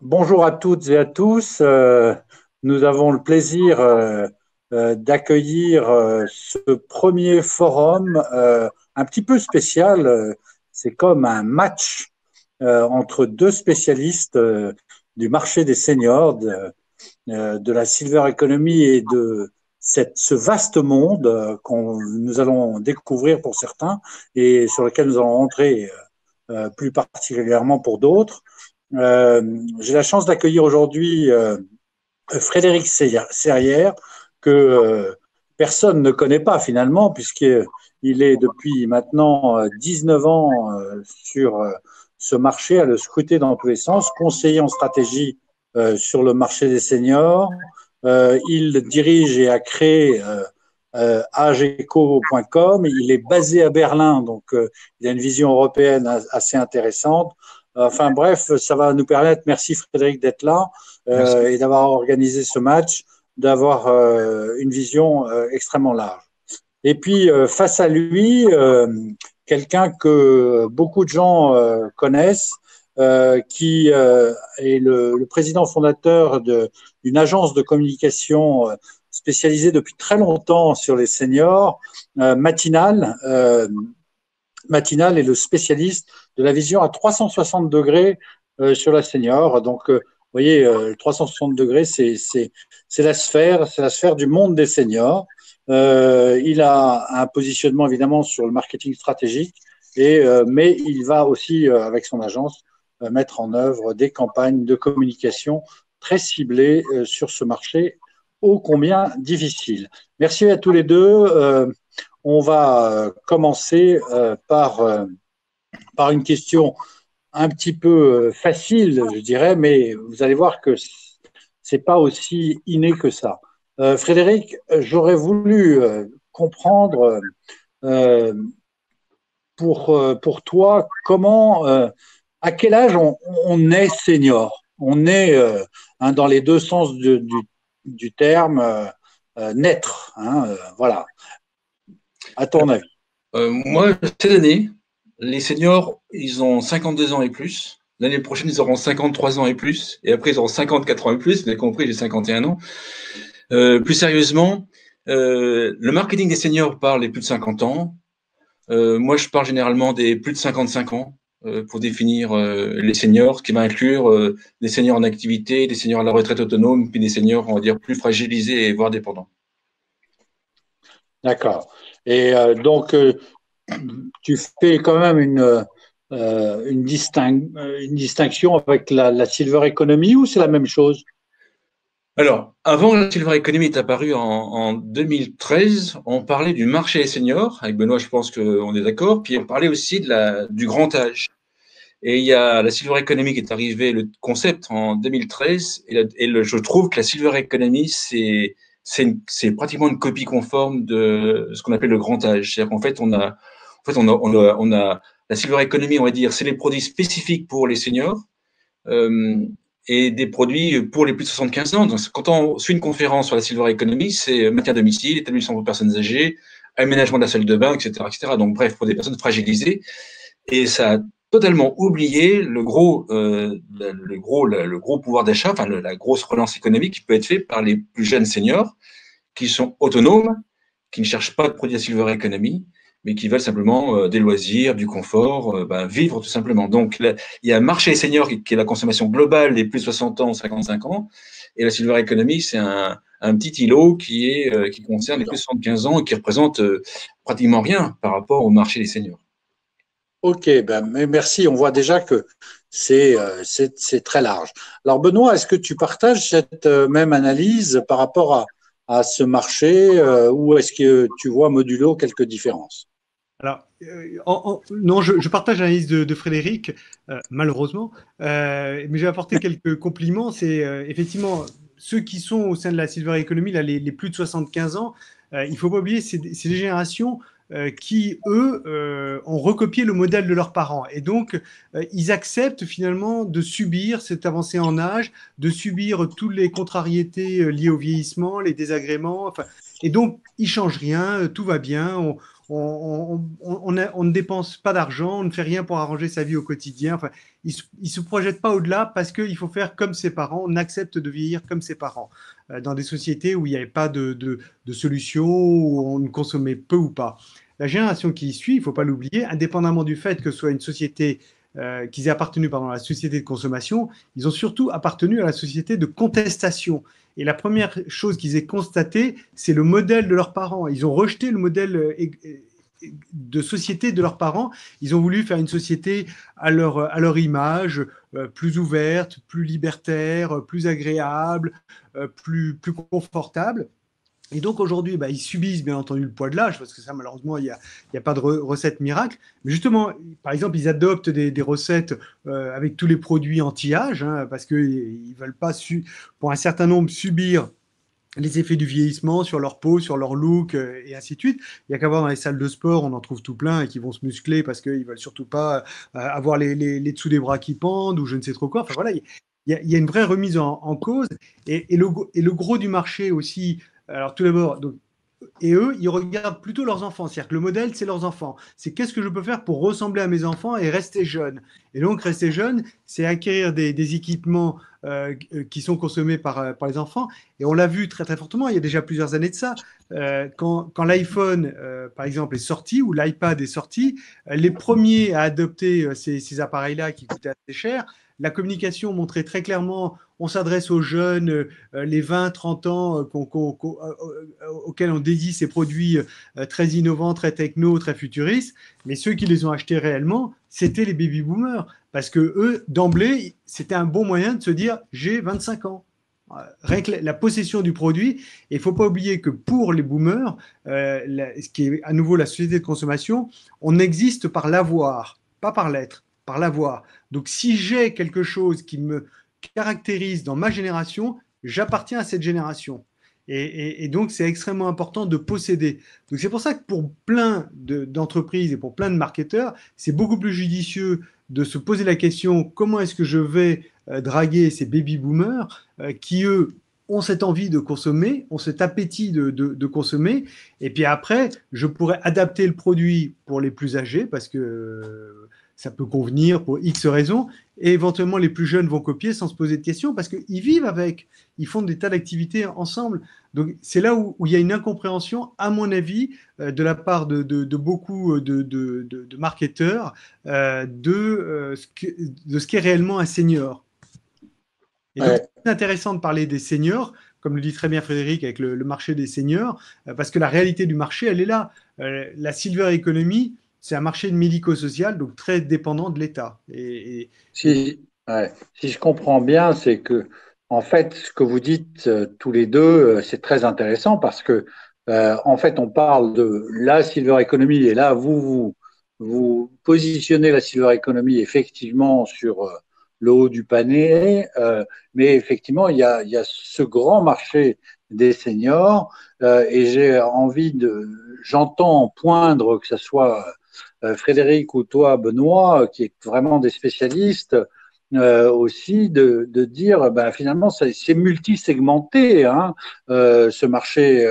Bonjour à toutes et à tous. Nous avons le plaisir d'accueillir ce premier forum un petit peu spécial. C'est comme un match entre deux spécialistes du marché des seniors, de la silver economy et de ce vaste monde qu'on nous allons découvrir pour certains et sur lequel nous allons rentrer plus particulièrement pour d'autres. J'ai la chance d'accueillir aujourd'hui Frédéric Serrière, que personne ne connaît pas finalement, puisqu'il est depuis maintenant 19 ans sur ce marché, à le scruter dans tous les sens, conseiller en stratégie sur le marché des seniors. Il dirige et a créé ageco.com. Il est basé à Berlin, donc il a une vision européenne assez intéressante. Enfin bref, ça va nous permettre, merci Frédéric d'être là, Merci. et d'avoir organisé ce match, d'avoir une vision extrêmement large. Et puis face à lui, quelqu'un que beaucoup de gens connaissent, qui est le président fondateur d'une agence de communication spécialisée depuis très longtemps sur les seniors, Matinal. Matinal est le spécialiste de la vision à 360 degrés sur la senior. Donc, vous voyez, 360 degrés, c'est la sphère du monde des seniors. Il a un positionnement évidemment sur le marketing stratégique, mais il va aussi, avec son agence, mettre en œuvre des campagnes de communication très ciblées sur ce marché ô combien difficile. Merci à tous les deux. On va commencer par une question un petit peu facile, je dirais, mais vous allez voir que c'est pas aussi inné que ça. Frédéric, j'aurais voulu comprendre euh, pour toi comment, à quel âge on est senior. On est dans les deux sens du terme naître. Voilà, à ton avis. Moi, cette année, les seniors, ils ont 52 ans et plus. L'année prochaine, ils auront 53 ans et plus. Et après, ils auront 54 ans et plus. Vous avez compris, j'ai 51 ans. Plus sérieusement, le marketing des seniors parle des plus de 50 ans. Moi, je parle généralement des plus de 55 ans pour définir les seniors, ce qui va inclure des seniors en activité, des seniors à la retraite autonome, puis des seniors, on va dire, plus fragilisés et voire dépendants. D'accord. Et donc, tu fais quand même une distinction avec la silver economy ou c'est la même chose? Alors, avant que la Silver Economy est apparue en 2013, on parlait du marché des seniors. Avec Benoît, je pense qu'on est d'accord. Puis on parlait aussi du grand âge. Et il y a la Silver Economy qui est arrivée, le concept en 2013. Je trouve que la Silver Economy, c'est pratiquement une copie conforme de ce qu'on appelle le grand âge. C'est-à-dire qu'en fait, on a la Silver Economy, on va dire, c'est les produits spécifiques pour les seniors. Euh, et des produits pour les plus de 75 ans. Donc, quand on suit une conférence sur la Silver Economy, c'est maintien à domicile, établissement pour personnes âgées, aménagement de la salle de bain, etc., etc. Donc, bref, pour des personnes fragilisées. Et ça a totalement oublié le gros pouvoir d'achat, enfin, la grosse relance économique qui peut être faite par les plus jeunes seniors qui sont autonomes, qui ne cherchent pas de produits à Silver Economy, mais qui veulent simplement des loisirs, du confort, vivre tout simplement. Donc, là, il y a un marché senior qui est la consommation globale des plus de 60 ans, 55 ans, et la Silver Economy, c'est un petit îlot qui concerne les plus de 75 ans et qui représente pratiquement rien par rapport au marché des seniors. Ok, ben, mais merci. On voit déjà que c'est très large. Alors, Benoît, est-ce que tu partages cette même analyse par rapport à ce marché ou est-ce que tu vois modulo quelques différences? Alors, non, je partage l'analyse de Frédéric, malheureusement, mais je vais apporter quelques compliments. C'est effectivement ceux qui sont au sein de la Silver Economy, là, les plus de 75 ans, il ne faut pas oublier, c'est des générations qui, eux, ont recopié le modèle de leurs parents. Et donc, ils acceptent finalement de subir cette avancée en âge, de subir toutes les contrariétés liées au vieillissement, les désagréments. Enfin, Et donc, ils ne changent rien, tout va bien, on ne dépense pas d'argent, on ne fait rien pour arranger sa vie au quotidien. Enfin, ils ne se projettent pas au-delà parce qu'il faut faire comme ses parents, on accepte de vieillir comme ses parents. Dans des sociétés où il n'y avait pas de solution, où on ne consommait peu ou pas. La génération qui suit, il ne faut pas l'oublier, indépendamment du fait que ce soit une société, qu'ils aient appartenu à la société de consommation, ils ont surtout appartenu à la société de contestation. Et la première chose qu'ils aient constatée, c'est le modèle de leurs parents. Ils ont rejeté le modèle de société de leurs parents. Ils ont voulu faire une société à leur image, plus ouverte, plus libertaire, plus agréable, plus confortable. Et donc aujourd'hui, ils subissent bien entendu le poids de l'âge, parce que ça, malheureusement, il n'y a pas de recette miracle. Mais justement, par exemple, ils adoptent des recettes avec tous les produits anti-âge, hein, parce qu'ils ne veulent pas, pour un certain nombre, subir les effets du vieillissement sur leur peau, sur leur look, et ainsi de suite. Il n'y a qu'à voir dans les salles de sport, on en trouve tout plein et qui vont se muscler parce qu'ils ne veulent surtout pas avoir les dessous des bras qui pendent ou je ne sais trop quoi. Enfin voilà, il y a une vraie remise en cause. Et le gros du marché aussi, alors tout d'abord, et eux, ils regardent plutôt leurs enfants. C'est-à-dire que le modèle, c'est leurs enfants. C'est qu'est-ce que je peux faire pour ressembler à mes enfants et rester jeune. Et donc, rester jeune, c'est acquérir des équipements qui sont consommés par les enfants. Et on l'a vu très, très fortement, il y a déjà plusieurs années de ça. Quand l'iPhone, par exemple, est sorti, ou l'iPad est sorti, les premiers à adopter ces appareils-là qui coûtaient assez cher, la communication montrait très clairement, on s'adresse aux jeunes, les 20-30 ans auxquels on dédie ces produits très innovants, très techno, très futuristes. Mais ceux qui les ont achetés réellement, c'était les baby-boomers. Parce que eux, d'emblée, c'était un bon moyen de se dire « j'ai 25 ans ». Rien que la possession du produit. Et il ne faut pas oublier que pour les boomers, ce qui est à nouveau la société de consommation, on existe par l'avoir, pas par l'être, par l'avoir. Donc si j'ai quelque chose qui me caractérise dans ma génération, j'appartiens à cette génération. Et donc, c'est extrêmement important de posséder. Donc, c'est pour ça que pour plein d'entreprises et pour plein de marketeurs, c'est beaucoup plus judicieux de se poser la question comment est-ce que je vais draguer ces baby-boomers qui, eux, ont cette envie de consommer, ont cet appétit de consommer. Et puis après, je pourrais adapter le produit pour les plus âgés parce que ça peut convenir pour X raisons. Et éventuellement, les plus jeunes vont copier sans se poser de questions parce qu'ils vivent avec, ils font des tas d'activités ensemble. Donc, c'est là où il y a une incompréhension, à mon avis, de la part de beaucoup de marketeurs de ce qu'est réellement un senior. Et donc, c'est intéressant de parler des seniors, comme le dit très bien Frédéric, avec le marché des seniors, parce que la réalité du marché, elle est là. La silver economy, c'est un marché de médico-social, donc très dépendant de l'État. Si je comprends bien, c'est que, en fait, ce que vous dites tous les deux, c'est très intéressant parce que, en fait, on parle de la silver economy et là, vous positionnez la silver economy effectivement sur le haut du panier, mais effectivement, il y a ce grand marché des seniors et j'entends poindre que ce soit Frédéric ou toi, Benoît, qui est vraiment des spécialistes, aussi de dire finalement c'est multisegmenté ce marché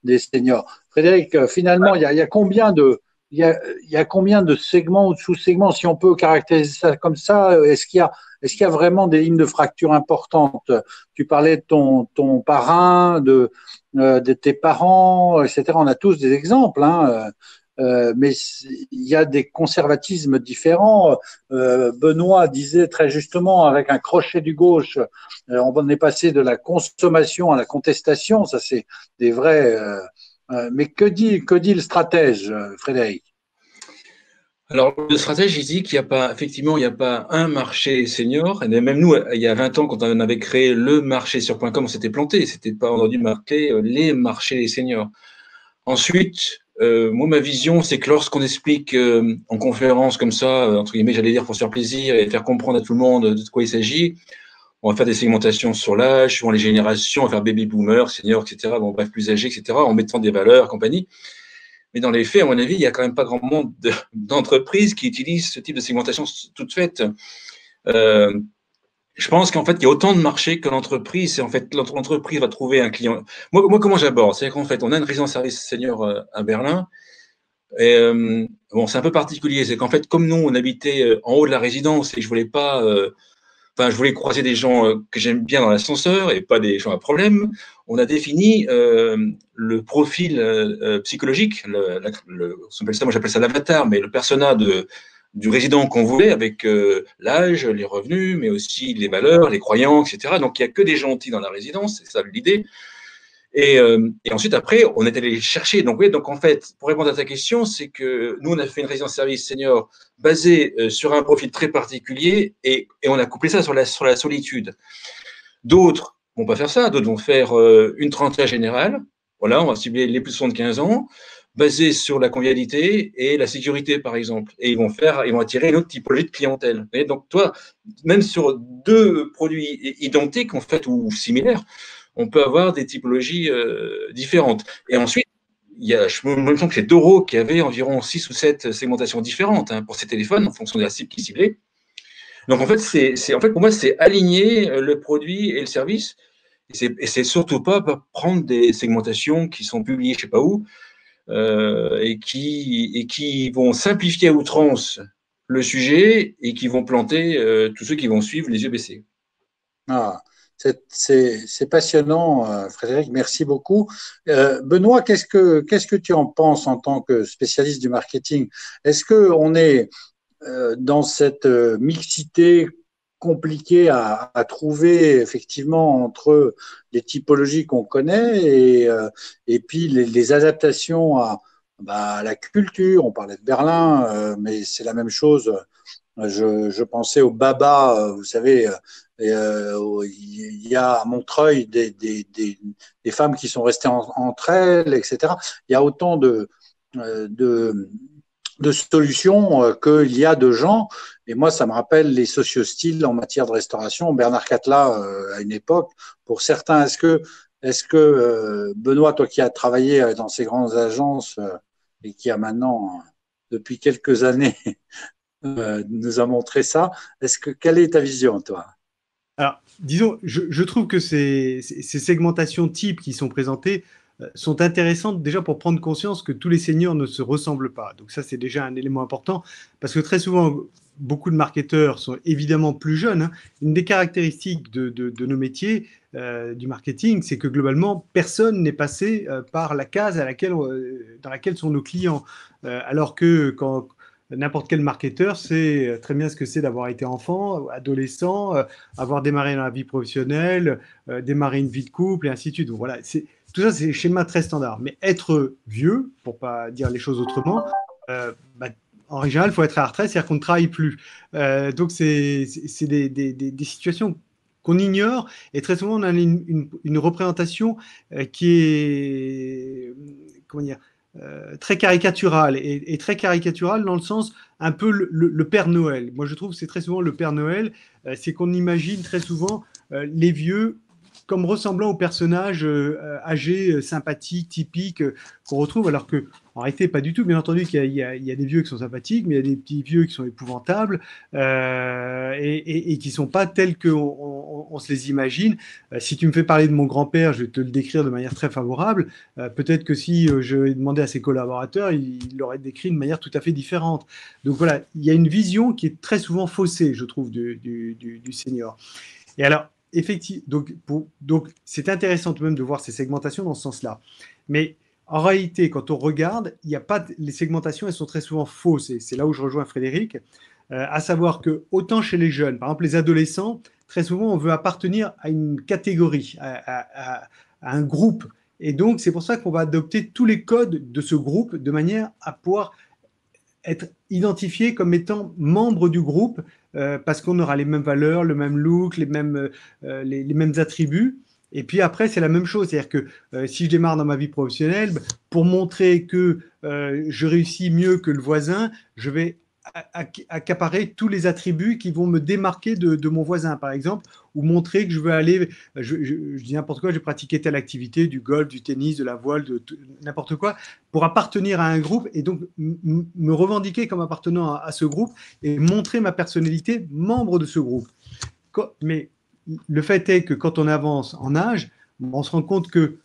des seniors. Frédéric, finalement il y a combien de il y a combien de segments ou de sous-segments, si on peut caractériser ça comme ça? Est-ce qu'il y a vraiment des lignes de fracture importantes? Tu parlais de ton parrain, de tes parents, etc. On a tous des exemples, mais il y a des conservatismes différents. Benoît disait très justement, avec un crochet du gauche, on est passé de la consommation à la contestation. Ça, c'est des vrais. Mais que dit le stratège, Frédéric? Alors, le stratège, il dit qu'il n'y a pas, effectivement, il n'y a pas un marché senior. Et même nous, il y a 20 ans, quand on avait créé le marché sur.com, on s'était planté. C'était pas, on aurait dû marquer les marchés seniors. Ensuite, moi, ma vision, c'est que lorsqu'on explique en conférence comme ça, entre guillemets, j'allais dire pour se faire plaisir et faire comprendre à tout le monde de quoi il s'agit, on va faire des segmentations sur l'âge, sur les générations, on va faire baby boomer, senior, etc. Bon, bref, plus âgés, etc. En mettant des valeurs, compagnie. Mais dans les faits, à mon avis, il n'y a quand même pas grand monde d'entreprises qui utilisent ce type de segmentation toute faite. Je pense qu'en fait, il y a autant de marchés que l'entreprise. Et en fait, l'entreprise va trouver un client. Moi comment j'aborde? C'est qu'en fait, on a une résidence service senior à Berlin. Et bon, c'est un peu particulier. C'est qu'en fait, comme nous, on habitait en haut de la résidence et je voulais pas. Enfin, je voulais croiser des gens que j'aime bien dans l'ascenseur et pas des gens à problème. On a défini le profil psychologique, moi j'appelle ça l'avatar, mais le persona du résident qu'on voulait, avec l'âge, les revenus, mais aussi les valeurs, les croyances, etc. Donc il n'y a que des gentils dans la résidence, c'est ça l'idée. Et ensuite, après, on est allé chercher. Donc, oui, donc en fait, pour répondre à ta question, c'est que nous, on a fait une résidence service senior basée sur un profil très particulier et on a couplé ça sur la solitude. D'autres vont pas faire ça. D'autres vont faire une trentaine générale. Voilà, on va cibler les plus de 75 ans, basée sur la convivialité et la sécurité, par exemple. Et ils vont attirer une autre typologie de clientèle. Et donc, toi, même sur deux produits identiques, en fait, ou similaires, on peut avoir des typologies différentes. Et ensuite, je me sens que c'est Doro qui avait environ 6 ou 7 segmentations différentes pour ses téléphones en fonction de la cible qui ciblait. Donc en fait, pour moi, c'est aligner le produit et le service. Et c'est surtout pas prendre des segmentations qui sont publiées je sais pas où et qui vont simplifier à outrance le sujet et qui vont planter tous ceux qui vont suivre les yeux baissés. Ah, c'est passionnant, Frédéric, merci beaucoup. Benoît, qu'est-ce que tu en penses en tant que spécialiste du marketing? Est-ce qu'on est dans cette mixité compliquée à trouver effectivement entre les typologies qu'on connaît et puis les adaptations à la culture? On parlait de Berlin, mais c'est la même chose. Je pensais au Baba, vous savez, il y a à Montreuil des femmes qui sont restées entre elles, etc. Il y a autant de solutions qu'il y a de gens. Et moi, ça me rappelle les sociostyles en matière de restauration. Bernard Catlat, à une époque, pour certains, est-ce que Benoît, toi qui as travaillé dans ces grandes agences et qui a maintenant, depuis quelques années, nous a montré ça, quelle est ta vision, toi? Alors, disons, je trouve que ces segmentations types qui sont présentées sont intéressantes déjà pour prendre conscience que tous les seniors ne se ressemblent pas. Donc ça, c'est déjà un élément important parce que très souvent, beaucoup de marketeurs sont évidemment plus jeunes. Hein. Une des caractéristiques de nos métiers du marketing, c'est que globalement, personne n'est passé par la case dans laquelle sont nos clients. Alors que quand n'importe quel marketeur sait très bien ce que c'est d'avoir été enfant, adolescent, avoir démarré dans la vie professionnelle, démarrer une vie de couple et ainsi de suite. Donc voilà, tout ça, c'est des schémas très standards. Mais être vieux, pour pas dire les choses autrement, en général, il faut être à la retraite, c'est-à-dire qu'on ne travaille plus. Donc c'est des situations qu'on ignore et très souvent on a une représentation qui est, comment dire, très caricatural et très caricatural dans le sens un peu le Père Noël. Moi, je trouve que c'est très souvent le Père Noël, c'est qu'on imagine très souvent les vieux comme ressemblant aux personnages âgés, sympathiques, typiques qu'on retrouve, alors que en réalité, pas du tout. Bien entendu qu'il y a des vieux qui sont sympathiques, mais il y a des petits vieux qui sont épouvantables et qui ne sont pas tels qu'on se les imagine. Si tu me fais parler de mon grand-père, je vais te le décrire de manière très favorable. Peut-être que si je demandais à ses collaborateurs, il l'aurait décrit de manière tout à fait différente. Donc voilà, il y a une vision qui est très souvent faussée, je trouve, du senior. Et alors, effectivement, donc c'est intéressant tout de même de voir ces segmentations dans ce sens-là. Mais en réalité, quand on regarde, il y a pas les segmentations, elles sont très souvent fausses. Et c'est là où je rejoins Frédéric, à savoir que autant chez les jeunes, par exemple les adolescents, très souvent on veut appartenir à une catégorie, à un groupe. Et donc c'est pour ça qu'on va adopter tous les codes de ce groupe de manière à pouvoir être identifié comme étant membre du groupe parce qu'on aura les mêmes valeurs, le même look, les mêmes attributs. Et puis après, c'est la même chose. C'est-à-dire que si je démarre dans ma vie professionnelle, pour montrer que je réussis mieux que le voisin, je vais accaparer tous les attributs qui vont me démarquer de mon voisin, par exemple, ou montrer que je veux aller, je dis n'importe quoi, je vais pratiquer telle activité, du golf, du tennis, de la voile, n'importe quoi, pour appartenir à un groupe et donc me revendiquer comme appartenant à ce groupe et montrer ma personnalité membre de ce groupe. mais le fait est que quand on avance en âge, on se rend compte que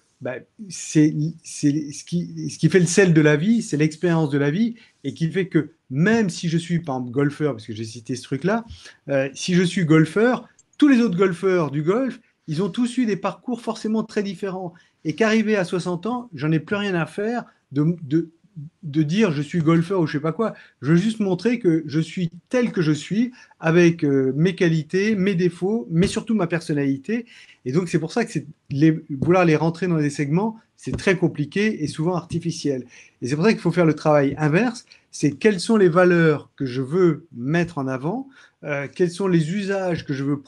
c'est ce qui fait le sel de la vie, c'est l'expérience de la vie, et qui fait que même si je suis, par exemple, golfeur, parce que j'ai cité ce truc-là, si je suis golfeur, tous les autres golfeurs du golf, ils ont tous eu des parcours forcément très différents. Et qu'arrivé à 60 ans, j'en ai plus rien à faire de dire je suis golfeur ou je sais pas quoi. Je veux juste montrer que je suis tel que je suis, avec mes qualités, mes défauts, mais surtout ma personnalité. Et donc c'est pour ça que vouloir les rentrer dans des segments, c'est très compliqué et souvent artificiel. Et c'est pour ça qu'il faut faire le travail inverse, c'est quelles sont les valeurs que je veux mettre en avant, quels sont les usages que je veux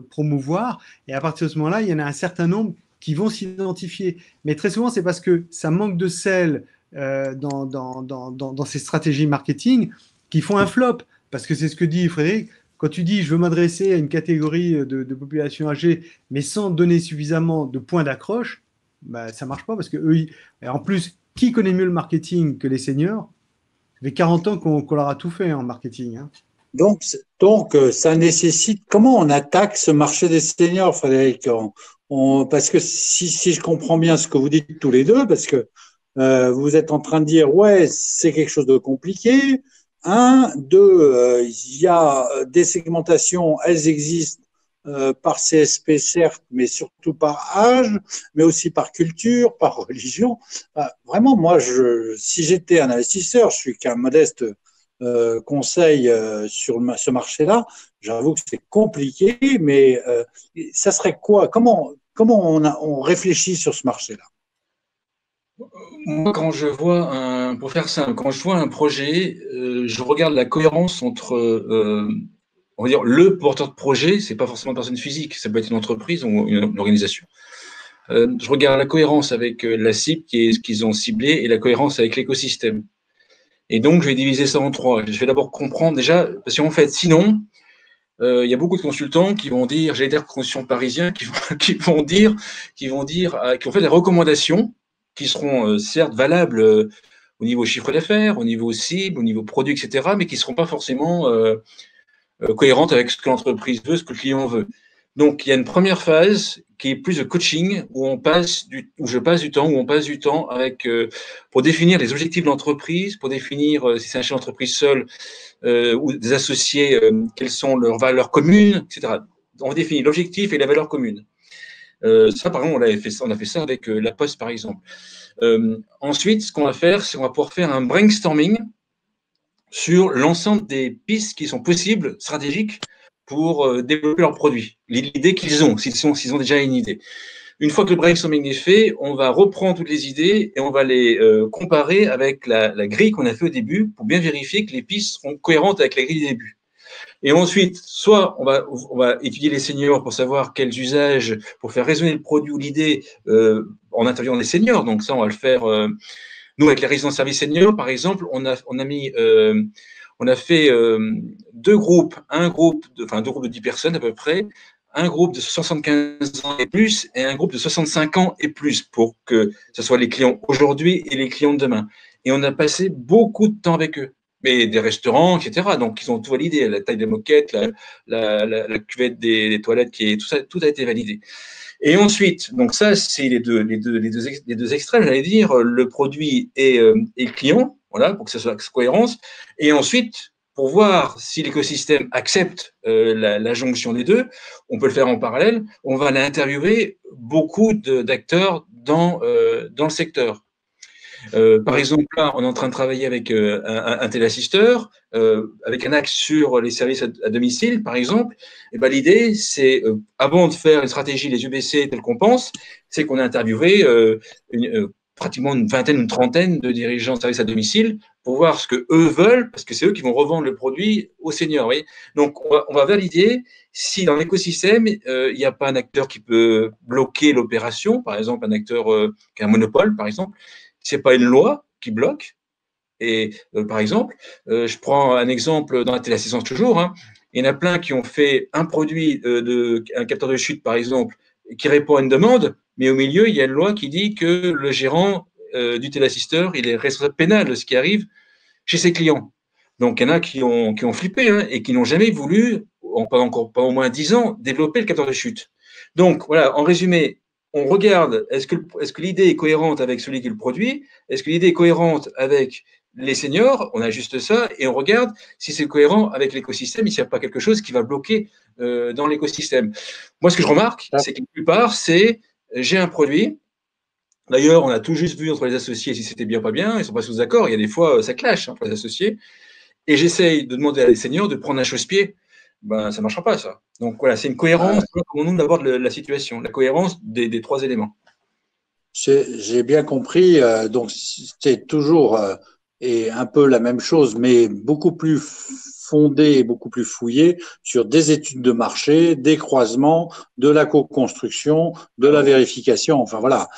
promouvoir, et à partir de ce moment-là, il y en a un certain nombre qui vont s'identifier. Mais très souvent, c'est parce que ça manque de sel dans ces stratégies marketing qui font un flop. Parce que c'est ce que dit Frédéric, quand tu dis je veux m'adresser à une catégorie de population âgée, mais sans donner suffisamment de points d'accroche, ça marche pas parce que eux, en plus, qui connaît mieux le marketing que les seniors? Ça fait 40 ans qu'on leur a tout fait en marketing. Hein. Donc, ça nécessite. Comment on attaque ce marché des seniors, Frédéric? Parce que si je comprends bien ce que vous dites tous les deux, parce que vous êtes en train de dire, ouais, c'est quelque chose de compliqué. Un, deux, il y a des segmentations, elles existent par CSP, certes, mais surtout par âge, mais aussi par culture, par religion. Vraiment, moi, si j'étais un investisseur, je suis qu'un modeste conseil sur ce marché-là, j'avoue que c'est compliqué, mais ça serait quoi? Comment on réfléchit sur ce marché-là? Moi, pour faire simple, quand je vois un projet, je regarde la cohérence entre, on va dire, le porteur de projet, c'est pas forcément une personne physique, ça peut être une entreprise ou une organisation. Je regarde la cohérence avec la cible qu'ils ont ciblée et la cohérence avec l'écosystème. Et donc, je vais diviser ça en trois. Je vais d'abord comprendre déjà, parce qu'en fait, sinon, il y a beaucoup de consultants qui vont dire, j'allais dire consultants parisiens, qui vont fait des recommandations qui seront certes valables au niveau chiffre d'affaires, au niveau cible, au niveau produit, etc., mais qui ne seront pas forcément cohérentes avec ce que l'entreprise veut, ce que le client veut. Donc, il y a une première phase qui est plus de coaching, où on passe du temps avec, pour définir les objectifs de l'entreprise, pour définir si c'est un chef d'entreprise seul ou des associés, quelles sont leurs valeurs communes, etc. On définit l'objectif et la valeur commune. Ça, par exemple, on a fait ça avec La Poste, par exemple. Ensuite, ce qu'on va faire, c'est qu'on va pouvoir faire un brainstorming sur l'ensemble des pistes qui sont possibles, stratégiques, pour développer leurs produits, l'idée qu'ils ont, s'ils ont déjà une idée. Une fois que le brainstorming est fait, on va reprendre toutes les idées et on va les comparer avec la grille qu'on a fait au début pour bien vérifier que les pistes seront cohérentes avec la grille du début. Et ensuite, soit on va étudier les seniors pour savoir quels usages, pour faire résonner le produit ou l'idée en interviewant les seniors. Donc ça, on va le faire. Nous, avec les résidents service seniors, par exemple, on a fait deux groupes de 10 personnes à peu près, un groupe de 75 ans et plus et un groupe de 65 ans et plus pour que ce soit les clients aujourd'hui et les clients de demain. Et on a passé beaucoup de temps avec eux. Mais des restaurants, etc. Donc, ils ont tout validé, la taille des moquettes, la cuvette des toilettes, tout a été validé. Et ensuite, donc ça, c'est les deux extrêmes, j'allais dire, le produit et le client, voilà, pour que ça soit cohérence. Et ensuite, pour voir si l'écosystème accepte la jonction des deux, on peut le faire en parallèle. On va aller interviewer beaucoup d'acteurs dans le secteur. Par exemple, là, on est en train de travailler avec un téléassisteur, avec un axe sur les services à domicile, par exemple. Et ben, l'idée, c'est, avant de faire une stratégie les UBC telle qu'on pense, c'est qu'on a interviewé pratiquement une vingtaine, une trentaine de dirigeants de services à domicile pour voir ce que eux veulent, parce que c'est eux qui vont revendre le produit aux seniors. Oui. Donc, on va valider si dans l'écosystème, il n'y a pas un acteur qui peut bloquer l'opération, par exemple un acteur qui a un monopole, par exemple. C'est pas une loi qui bloque. Et par exemple, je prends un exemple dans la téléassistance toujours. Hein, il y en a plein qui ont fait un produit un capteur de chute, par exemple, qui répond à une demande, mais au milieu, il y a une loi qui dit que le gérant du téléassisteur, il est responsable pénal de ce qui arrive chez ses clients. Donc, il y en a qui ont flippé hein, et qui n'ont jamais voulu pendant au moins 10 ans, développer le capteur de chute. Donc, voilà, en résumé, on regarde, est-ce que l'idée est cohérente avec celui qui le produit? Est-ce que l'idée est cohérente avec les seniors? On ajuste ça et on regarde si c'est cohérent avec l'écosystème, s'il n'y a pas quelque chose qui va bloquer dans l'écosystème. Moi, ce que je remarque, c'est que la plupart, c'est j'ai un produit. D'ailleurs, on a tout juste vu entre les associés si c'était bien ou pas bien. Ils ne sont pas tous d'accord. Il y a des fois, ça clash entre les associés. Et j'essaye de demander à les seniors de prendre un chausse-pied. Ben, ça ne marchera pas, ça. Donc voilà, c'est une cohérence, comment nous aborde la situation, la cohérence des 3 éléments. J'ai bien compris. Donc, c'est toujours et un peu la même chose, mais beaucoup plus fondé et beaucoup plus fouillé sur des études de marché, des croisements, de la co-construction, de la vérification. Enfin voilà,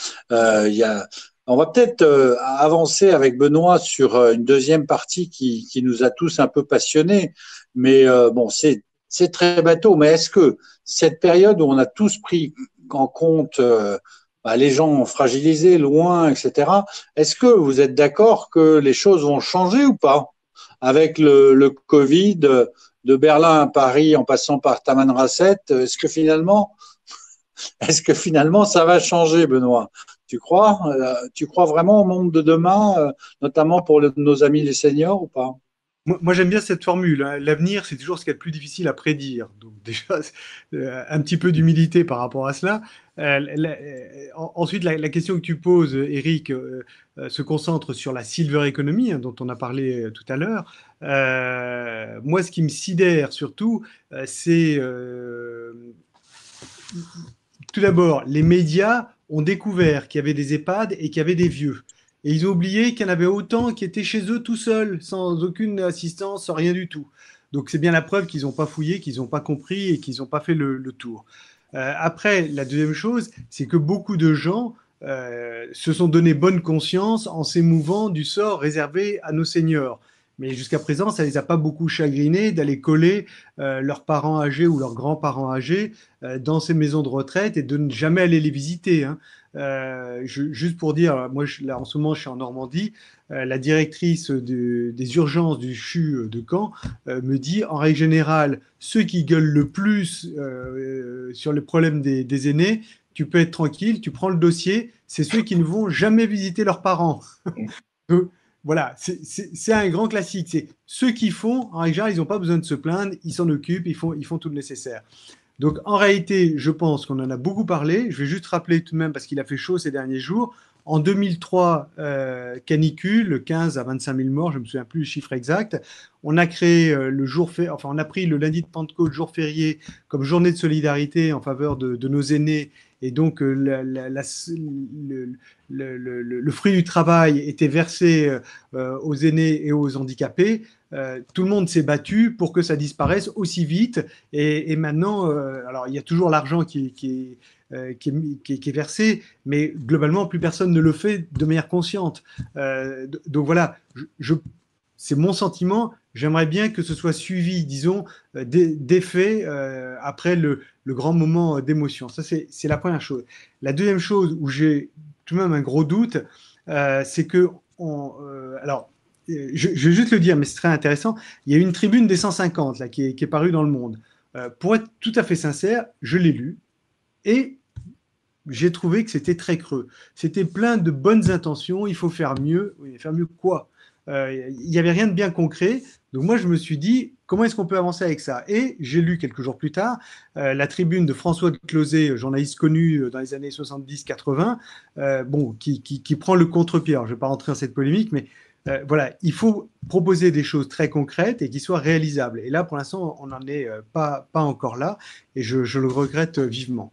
on va peut-être avancer avec Benoît sur une deuxième partie qui nous a tous un peu passionnés. Mais bon, c'est très bateau. Mais est-ce que cette période où on a tous pris en compte les gens fragilisés, loin, etc., est-ce que vous êtes d'accord que les choses vont changer ou pas? Avec le Covid, de Berlin à Paris en passant par Tamanrasset, est-ce que finalement ça va changer, Benoît? Tu crois vraiment au monde de demain, notamment pour nos amis les seniors ou pas? Moi, j'aime bien cette formule, hein. L'avenir, c'est toujours ce qu'il y a de plus difficile à prédire. Donc déjà, un petit peu d'humilité par rapport à cela. Ensuite, la question que tu poses, Eric, se concentre sur la silver economy, hein, dont on a parlé tout à l'heure. Moi, ce qui me sidère surtout, c'est tout d'abord, les médias ont découvert qu'il y avait des EHPAD et qu'il y avait des vieux. Et ils ont oublié qu'il y en avait autant qui étaient chez eux tout seuls, sans aucune assistance, sans rien du tout. Donc c'est bien la preuve qu'ils n'ont pas fouillé, qu'ils n'ont pas compris et qu'ils n'ont pas fait le tour. Après, la deuxième chose, c'est que beaucoup de gens se sont donné bonne conscience en s'émouvant du sort réservé à nos seniors. Mais jusqu'à présent, ça ne les a pas beaucoup chagrinés d'aller coller leurs parents âgés ou leurs grands-parents âgés dans ces maisons de retraite et de ne jamais aller les visiter, hein. Juste pour dire, moi là, en ce moment je suis en Normandie, la directrice des urgences du CHU de Caen me dit en règle générale, ceux qui gueulent le plus sur le problème des aînés, tu peux être tranquille, tu prends le dossier, c'est ceux qui ne vont jamais visiter leurs parents. Donc, voilà, c'est un grand classique. C'est ceux qui font, en règle générale, ils n'ont pas besoin de se plaindre, ils s'en occupent, ils font tout le nécessaire. Donc, en réalité, je pense qu'on en a beaucoup parlé. Je vais juste rappeler tout de même, parce qu'il a fait chaud ces derniers jours. En 2003, canicule, 15 à 25 000 morts, je ne me souviens plus le chiffre exact. On a créé on a pris le lundi de Pentecôte, jour férié, comme journée de solidarité en faveur de nos aînés. Et donc, le fruit du travail était versé aux aînés et aux handicapés. Tout le monde s'est battu pour que ça disparaisse aussi vite. Et maintenant, alors il y a toujours l'argent qui est versé, mais globalement, plus personne ne le fait de manière consciente. Donc voilà, c'est mon sentiment. J'aimerais bien que ce soit suivi, disons, d'effets après le grand moment d'émotion. Ça, c'est la première chose. La deuxième chose où j'ai tout de même un gros doute, c'est que alors, je vais juste le dire, mais c'est très intéressant. Il y a une tribune des 150 là, qui est parue dans Le Monde. Pour être tout à fait sincère, je l'ai lu et j'ai trouvé que c'était très creux. C'était plein de bonnes intentions. Il faut faire mieux. Oui, faire mieux quoi? Il n'y avait rien de bien concret. Donc moi, je me suis dit, comment est-ce qu'on peut avancer avec ça? Et j'ai lu quelques jours plus tard la tribune de François de Closet, journaliste connu dans les années 70-80, qui prend le contre-pied. Alors, je ne vais pas rentrer dans cette polémique, mais voilà, il faut proposer des choses très concrètes et qui soient réalisables. Et là, pour l'instant, on n'en est pas encore là, et je le regrette vivement.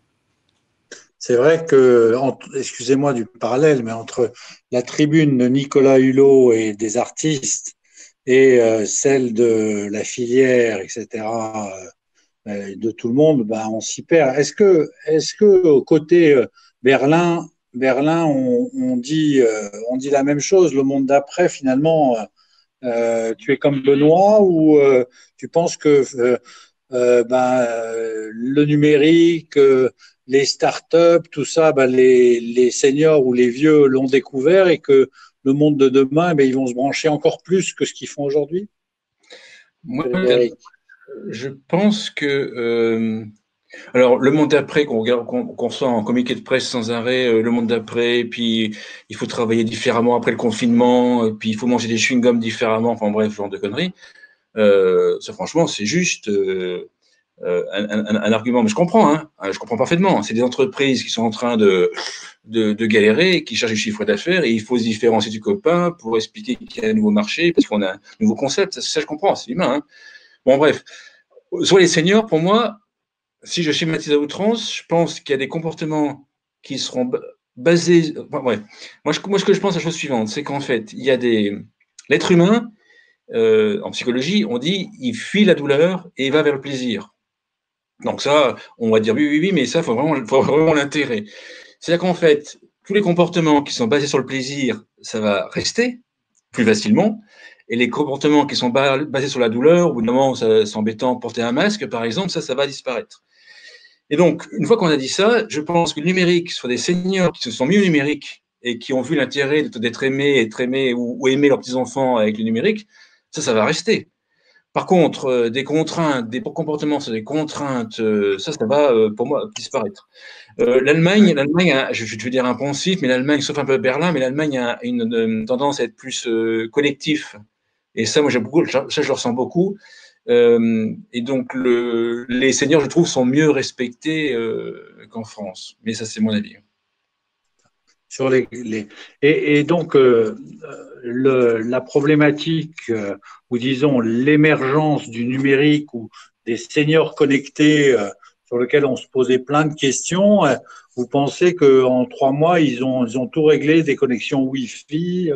C'est vrai que, excusez-moi du parallèle, mais entre la tribune de Nicolas Hulot et des artistes et celle de la filière, etc., de tout le monde, on s'y perd. Est-ce que au côté Berlin, on dit la même chose, le monde d'après, finalement, tu es comme Benoît ou tu penses que le numérique, les startups, tout ça, les seniors ou les vieux l'ont découvert et que le monde de demain, ils vont se brancher encore plus que ce qu'ils font aujourd'hui? Moi, Je pense que alors, le monde d'après qu'on reçoit en communiqué de presse sans arrêt, le monde d'après, puis il faut travailler différemment après le confinement, puis il faut manger des chewing-gums différemment, enfin bref, ce genre de conneries. Ça, franchement, c'est juste un argument. Mais je comprends, hein, je comprends parfaitement. C'est des entreprises qui sont en train de galérer, qui cherchent du chiffre d'affaires, et il faut se différencier du copain pour expliquer qu'il y a un nouveau marché, parce qu'on a un nouveau concept. Ça je comprends, c'est humain. Hein. Bon, bref. Sur les seniors, pour moi, si je schématise à outrance, je pense qu'il y a des comportements qui seront basés. Enfin, ouais. Moi, ce que je pense, la chose suivante, c'est qu'en fait, il y a l'être humain, en psychologie, on dit, il fuit la douleur et il va vers le plaisir. Donc ça, on va dire oui, mais ça, faut vraiment l'intégrer. C'est-à-dire qu'en fait, tous les comportements qui sont basés sur le plaisir, ça va rester plus facilement. Et les comportements qui sont basés sur la douleur, au bout d'un moment, c'est embêtant de porter un masque, par exemple, ça va disparaître. Et donc, une fois qu'on a dit ça, je pense que le numérique, sur des seniors qui se sont mis au numérique et qui ont vu l'intérêt d'être aimés, être aimés ou aimer leurs petits-enfants avec le numérique, ça va rester. Par contre, des contraintes, des comportements sur des contraintes, ça va, pour moi, disparaître. L'Allemagne, je vais dire un poncif, mais l'Allemagne, sauf un peu Berlin, mais l'Allemagne a une tendance à être plus collectif. Et ça, moi, je le ressens beaucoup. Et donc, les seniors, je trouve, sont mieux respectés qu'en France. Mais ça, c'est mon avis. Sur et donc, la problématique, ou disons l'émergence du numérique ou des seniors connectés sur lequel on se posait plein de questions, vous pensez qu'en 3 mois, ils ont tout réglé, des connexions Wi-Fi,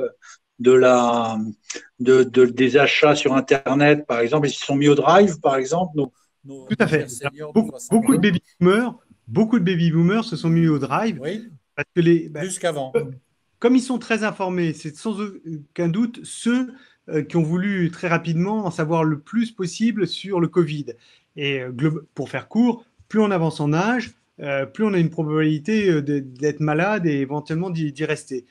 des achats sur Internet, par exemple, ils se sont mis au drive, par exemple. Tout à fait. Beaucoup de baby-boomers se sont mis au drive. Oui, parce que plus qu'avant. Comme ils sont très informés, c'est sans aucun doute ceux qui ont voulu très rapidement en savoir le plus possible sur le Covid. Et pour faire court, plus on avance en âge, plus on a une probabilité d'être malade et éventuellement d'y rester.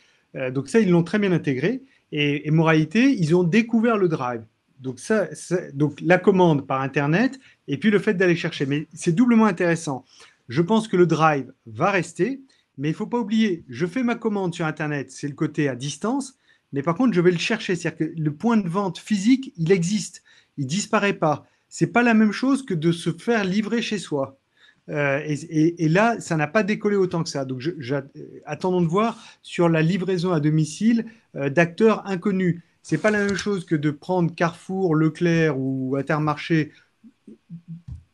Donc ça, ils l'ont très bien intégré. Et moralité, ils ont découvert le drive. Donc, donc la commande par Internet et puis le fait d'aller chercher. Mais c'est doublement intéressant. Je pense que le drive va rester, mais il ne faut pas oublier, je fais ma commande sur Internet, c'est le côté à distance, mais par contre, je vais le chercher. C'est-à-dire que le point de vente physique, il existe, il ne disparaît pas. Ce n'est pas la même chose que de se faire livrer chez soi. Et là, ça n'a pas décollé autant que ça. Donc, attendons de voir sur la livraison à domicile d'acteurs inconnus. C'est pas la même chose que de prendre Carrefour, Leclerc ou Intermarché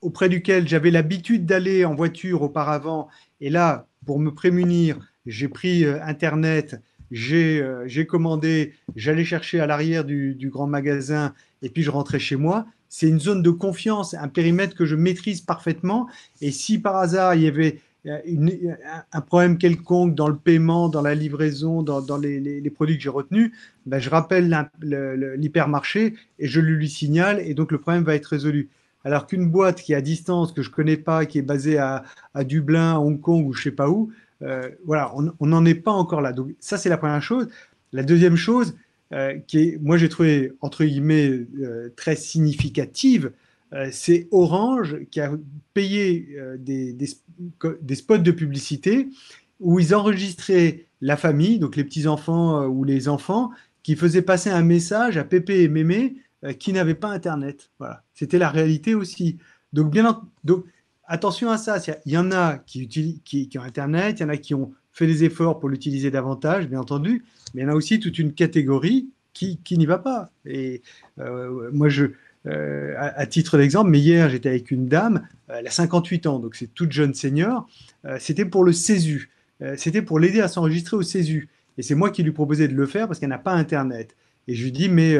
auprès duquel j'avais l'habitude d'aller en voiture auparavant. Et là, pour me prémunir, j'ai pris Internet, j'ai commandé, j'allais chercher à l'arrière du grand magasin et puis je rentrais chez moi. C'est une zone de confiance, un périmètre que je maîtrise parfaitement. Et si par hasard il y avait un problème quelconque dans le paiement, dans la livraison, dans les produits que j'ai retenus, ben je rappelle l'hypermarché et je lui signale et donc le problème va être résolu. Alors qu'une boîte qui est à distance, que je ne connais pas, qui est basée à Dublin, à Hong Kong ou je ne sais pas où, voilà, on n'en est pas encore là. Donc ça, c'est la première chose. La deuxième chose, moi j'ai trouvé, entre guillemets, très significative, c'est Orange qui a payé des spots de publicité où ils enregistraient la famille, donc les petits-enfants ou les enfants, qui faisaient passer un message à Pépé et Mémé qui n'avaient pas Internet. Voilà. C'était la réalité aussi. Donc, donc attention à ça. Il y en a qui ont Internet, il y en a qui ont fait des efforts pour l'utiliser davantage, bien entendu, mais il y en a aussi toute une catégorie qui n'y va pas. Et moi, à titre d'exemple, mais hier, j'étais avec une dame, elle a 58 ans, donc c'est toute jeune senior, c'était pour le CESU. C'était pour l'aider à s'enregistrer au CESU. Et c'est moi qui lui proposais de le faire parce qu'elle n'a pas Internet. Et je lui dis, mais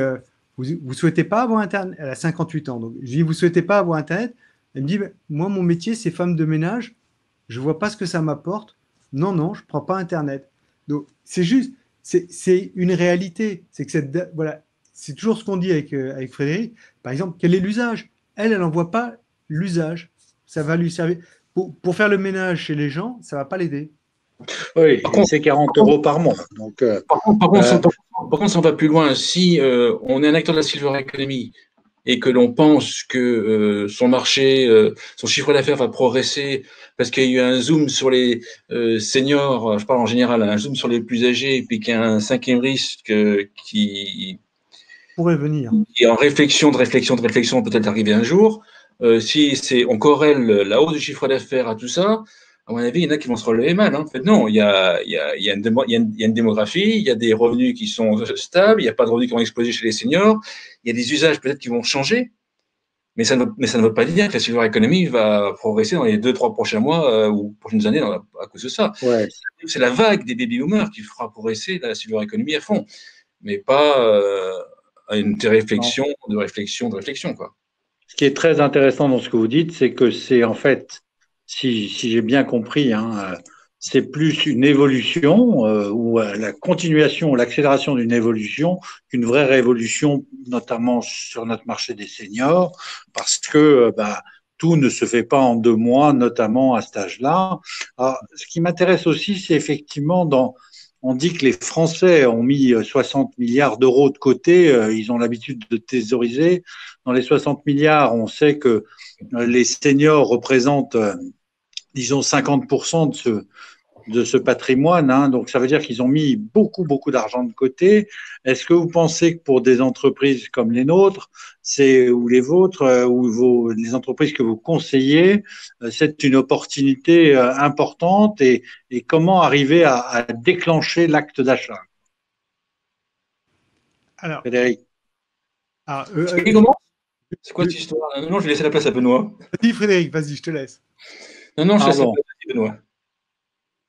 vous ne souhaitez pas avoir Internet? Elle a 58 ans. Donc, je lui dis, vous ne souhaitez pas avoir Internet? Elle me dit, moi, mon métier, c'est femme de ménage. Je ne vois pas ce que ça m'apporte. Non, je ne prends pas Internet. Donc, c'est juste, c'est une réalité. C'est que voilà, c'est toujours ce qu'on dit avec Frédéric. Par exemple, quel est l'usage? Elle n'en voit pas l'usage. Ça va lui servir. Pour faire le ménage chez les gens, ça ne va pas l'aider. Oui, c'est 40 € par mois. Donc, par contre, si on va plus loin, si on est un acteur de la silver economy et que l'on pense que son marché, son chiffre d'affaires va progresser parce qu'il y a eu un zoom sur les seniors, je parle en général, un zoom sur les plus âgés, et puis qu'il y a un cinquième risque qui pourrait venir. Qui est en réflexion, peut-être arriver un jour. Si on corrèle la hausse du chiffre d'affaires à tout ça, à mon avis, il y en a qui vont se relever mal. En fait, non, il y a une démographie, il y a des revenus qui sont stables, il n'y a pas de revenus qui vont exploser chez les seniors, il y a des usages peut-être qui vont changer, mais ça ne veut pas dire que la silver economy va progresser dans les 2-3 prochains mois ou prochaines années à cause de ça. Ouais. C'est la vague des baby boomers qui fera progresser la silver economy à fond, mais pas à une réflexion, quoi. Ce qui est très intéressant dans ce que vous dites, c'est que c'est en fait, si j'ai bien compris, c'est plus une évolution ou la continuation, l'accélération d'une évolution qu'une vraie révolution, notamment sur notre marché des seniors, parce que tout ne se fait pas en 2 mois, notamment à cet âge-là. Alors, ce qui m'intéresse aussi, c'est effectivement on dit que les Français ont mis 60 milliards d'euros de côté, ils ont l'habitude de thésauriser. Dans les 60 milliards, on sait que les seniors représentent, disons, 50% de ce patrimoine. Donc, ça veut dire qu'ils ont mis beaucoup, beaucoup d'argent de côté. Est-ce que vous pensez que pour des entreprises comme les nôtres, ou les vôtres, ou les entreprises que vous conseillez, c'est une opportunité importante et comment arriver à déclencher l'acte d'achat? Alors, Frédéric. C'est quoi cette histoire? Non, je vais laisser la place à Benoît. Vas-y, Frédéric, vas-y, je te laisse. Non, je laisse la place à Benoît.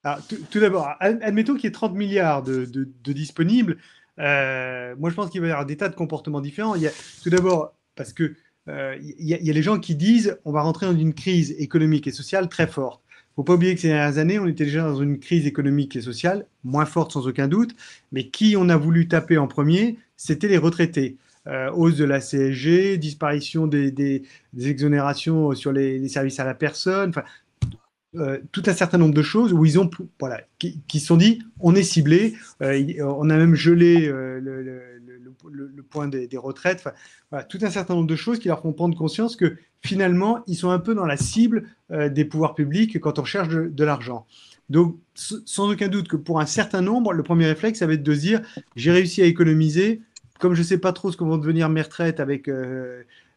Alors, tout d'abord, admettons qu'il y ait 30 milliards de disponibles. Moi, je pense qu'il va y avoir des tas de comportements différents. Tout d'abord, parce que il y a les gens qui disent on va rentrer dans une crise économique et sociale très forte. Il ne faut pas oublier que ces dernières années, on était déjà dans une crise économique et sociale, moins forte sans aucun doute, mais qui on a voulu taper en premier, c'était les retraités. Hausse de la CSG, disparition des exonérations sur les services à la personne, tout un certain nombre de choses où ils ont, qui se sont dit on est ciblé, on a même gelé le point des retraites, tout un certain nombre de choses qui leur font prendre conscience que finalement ils sont un peu dans la cible des pouvoirs publics quand on cherche de l'argent. Donc sans aucun doute que pour un certain nombre, le premier réflexe ça va être de se dire j'ai réussi à économiser, comme je ne sais pas trop ce que vont devenir mes retraites avec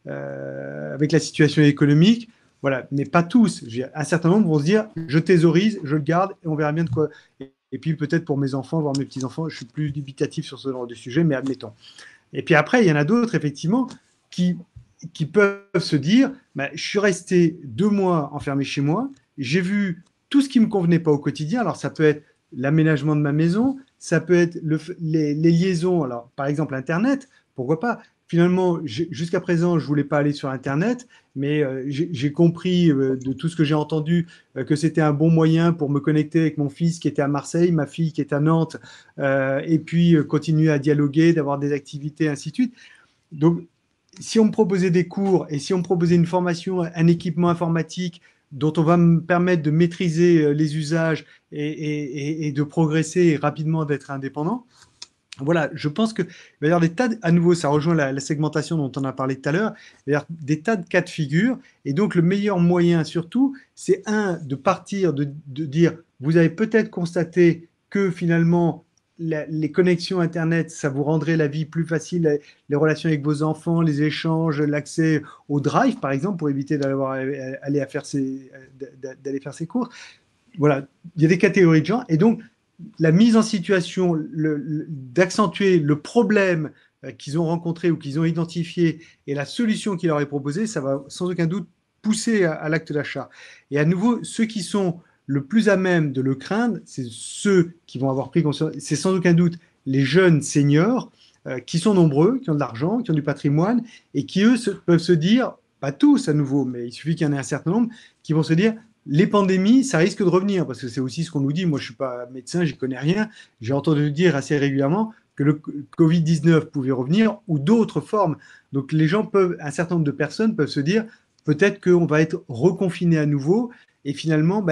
la situation économique. Voilà, mais pas tous. Un certain nombre vont se dire, je thésaurise, je le garde, et on verra bien de quoi. Et puis peut-être pour mes enfants, voire mes petits-enfants, je suis plus dubitatif sur ce genre de sujet, mais admettons. Et puis après, il y en a d'autres, effectivement, qui peuvent se dire, je suis resté 2 mois enfermé chez moi, j'ai vu tout ce qui ne me convenait pas au quotidien. Alors ça peut être l'aménagement de ma maison, ça peut être les liaisons, alors par exemple Internet, pourquoi pas. Finalement, jusqu'à présent, je ne voulais pas aller sur Internet, mais j'ai compris de tout ce que j'ai entendu que c'était un bon moyen pour me connecter avec mon fils qui était à Marseille, ma fille qui est à Nantes, et puis continuer à dialoguer, d'avoir des activités, ainsi de suite. Donc, si on me proposait des cours et si on me proposait une formation, un équipement informatique dont on va me permettre de maîtriser les usages et de progresser et rapidement d'être indépendant, voilà, je pense qu'il va y avoir des tas, à nouveau, ça rejoint la segmentation dont on a parlé tout à l'heure, il va y avoir des tas de cas de figure, et donc le meilleur moyen surtout, c'est de partir, de dire, vous avez peut-être constaté que finalement, les connexions Internet, ça vous rendrait la vie plus facile, les relations avec vos enfants, les échanges, l'accès au drive, par exemple, pour éviter d'aller faire ses cours. Voilà, il y a des catégories de gens, et donc, la mise en situation, d'accentuer le problème qu'ils ont rencontré ou qu'ils ont identifié et la solution qui leur est proposée, ça va sans aucun doute pousser à l'acte d'achat. Et à nouveau, ceux qui sont le plus à même de le craindre, c'est ceux qui vont avoir pris conscience, c'est sans aucun doute les jeunes seniors qui sont nombreux, qui ont de l'argent, qui ont du patrimoine et qui, eux, peuvent se dire, pas tous à nouveau, mais il suffit qu'il y en ait un certain nombre, qui vont se dire, les pandémies, ça risque de revenir, parce que c'est aussi ce qu'on nous dit. Moi, je ne suis pas médecin, j'y connais rien. J'ai entendu dire assez régulièrement que le Covid-19 pouvait revenir ou d'autres formes. Donc, un certain nombre de personnes peuvent se dire peut-être qu'on va être reconfiné à nouveau. Et finalement,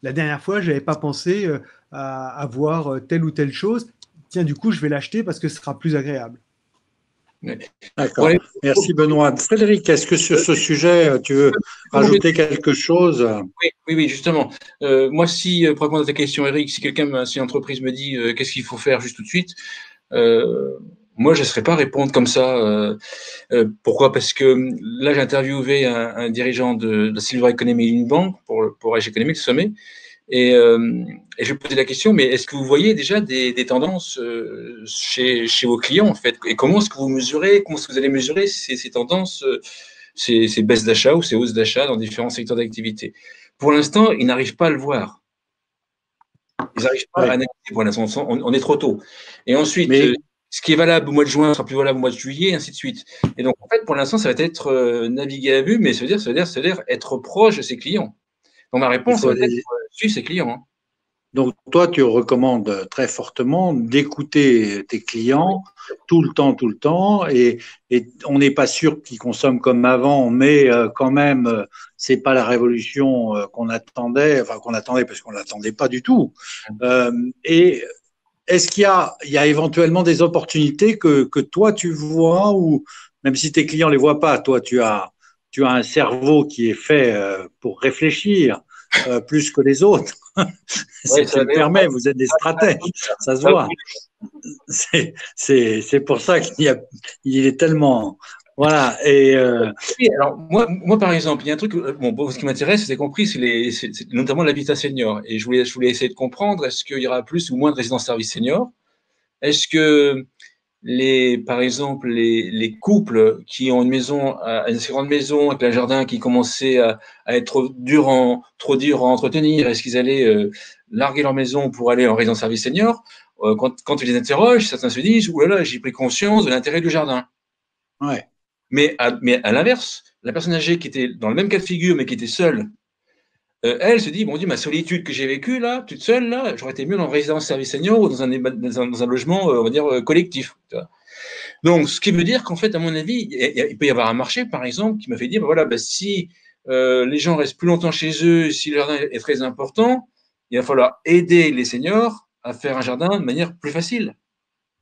la dernière fois, je n'avais pas pensé à avoir telle ou telle chose. Tiens, du coup, je vais l'acheter parce que ce sera plus agréable. D'accord. Merci Benoît. Frédéric, est-ce que sur ce sujet, tu veux rajouter quelque chose? Oui, justement. Moi, pour répondre à ta question, Eric, si si une entreprise me dit qu'est-ce qu'il faut faire juste tout de suite, moi, je ne saurais pas répondre comme ça. Pourquoi? Parce que là, j'ai interviewé un dirigeant de la Silver Economy d'une banque pour Age Economics Sommet. Et je lui posais la question, mais est-ce que vous voyez déjà des tendances chez vos clients, en fait? Et comment est-ce que comment est-ce que vous allez mesurer ces tendances, ces baisses d'achat ou ces hausses d'achat dans différents secteurs d'activité? Pour l'instant, ils n'arrivent pas à le voir. Ils n'arrivent pas à analyser pour l'instant. On est trop tôt. Et ensuite, ce qui est valable au mois de juin sera plus valable au mois de juillet, et ainsi de suite. Et donc, en fait, pour l'instant, ça va être naviguer à vue, mais ça veut dire être proche de ses clients. Donc, ma réponse, ça va être suivre ses clients. Hein. Donc, toi, tu recommandes très fortement d'écouter tes clients tout le temps, et on n'est pas sûr qu'ils consomment comme avant, mais quand même, c'est pas la révolution qu'on attendait parce qu'on l'attendait pas du tout. Et est-ce qu'il y a éventuellement des opportunités que toi tu vois, ou même si tes clients les voient pas, toi tu as un cerveau qui est fait pour réfléchir plus que les autres. Si tu me permets, vous êtes des stratèges, ça se voit. C'est pour ça il est tellement. Voilà. Et oui, alors moi, par exemple, il y a un truc. Ce qui m'intéresse, c'est compris, c'est notamment l'habitat senior. Et je voulais essayer de comprendre, est-ce qu'il y aura plus ou moins de résidences-services seniors? Est-ce que par exemple, les couples qui ont une assez grande maison avec un jardin qui commençait à être trop dur à entretenir, est-ce qu'ils allaient larguer leur maison pour aller en résidence-service senior? Quand tu les interroges, certains se disent, ouh là là, j'ai pris conscience de l'intérêt du jardin. Ouais. Mais à l'inverse, la personne âgée qui était dans le même cas de figure, mais qui était seule, elle se dit, bon Dieu, ma solitude que j'ai vécue là, toute seule là, j'aurais été mieux dans une résidence service senior ou dans un logement, on va dire, collectif. Tu vois. Donc, ce qui veut dire qu'en fait, à mon avis, il peut y avoir un marché, par exemple, qui m'a fait dire, ben voilà, si les gens restent plus longtemps chez eux, si le jardin est très important, il va falloir aider les seniors à faire un jardin de manière plus facile.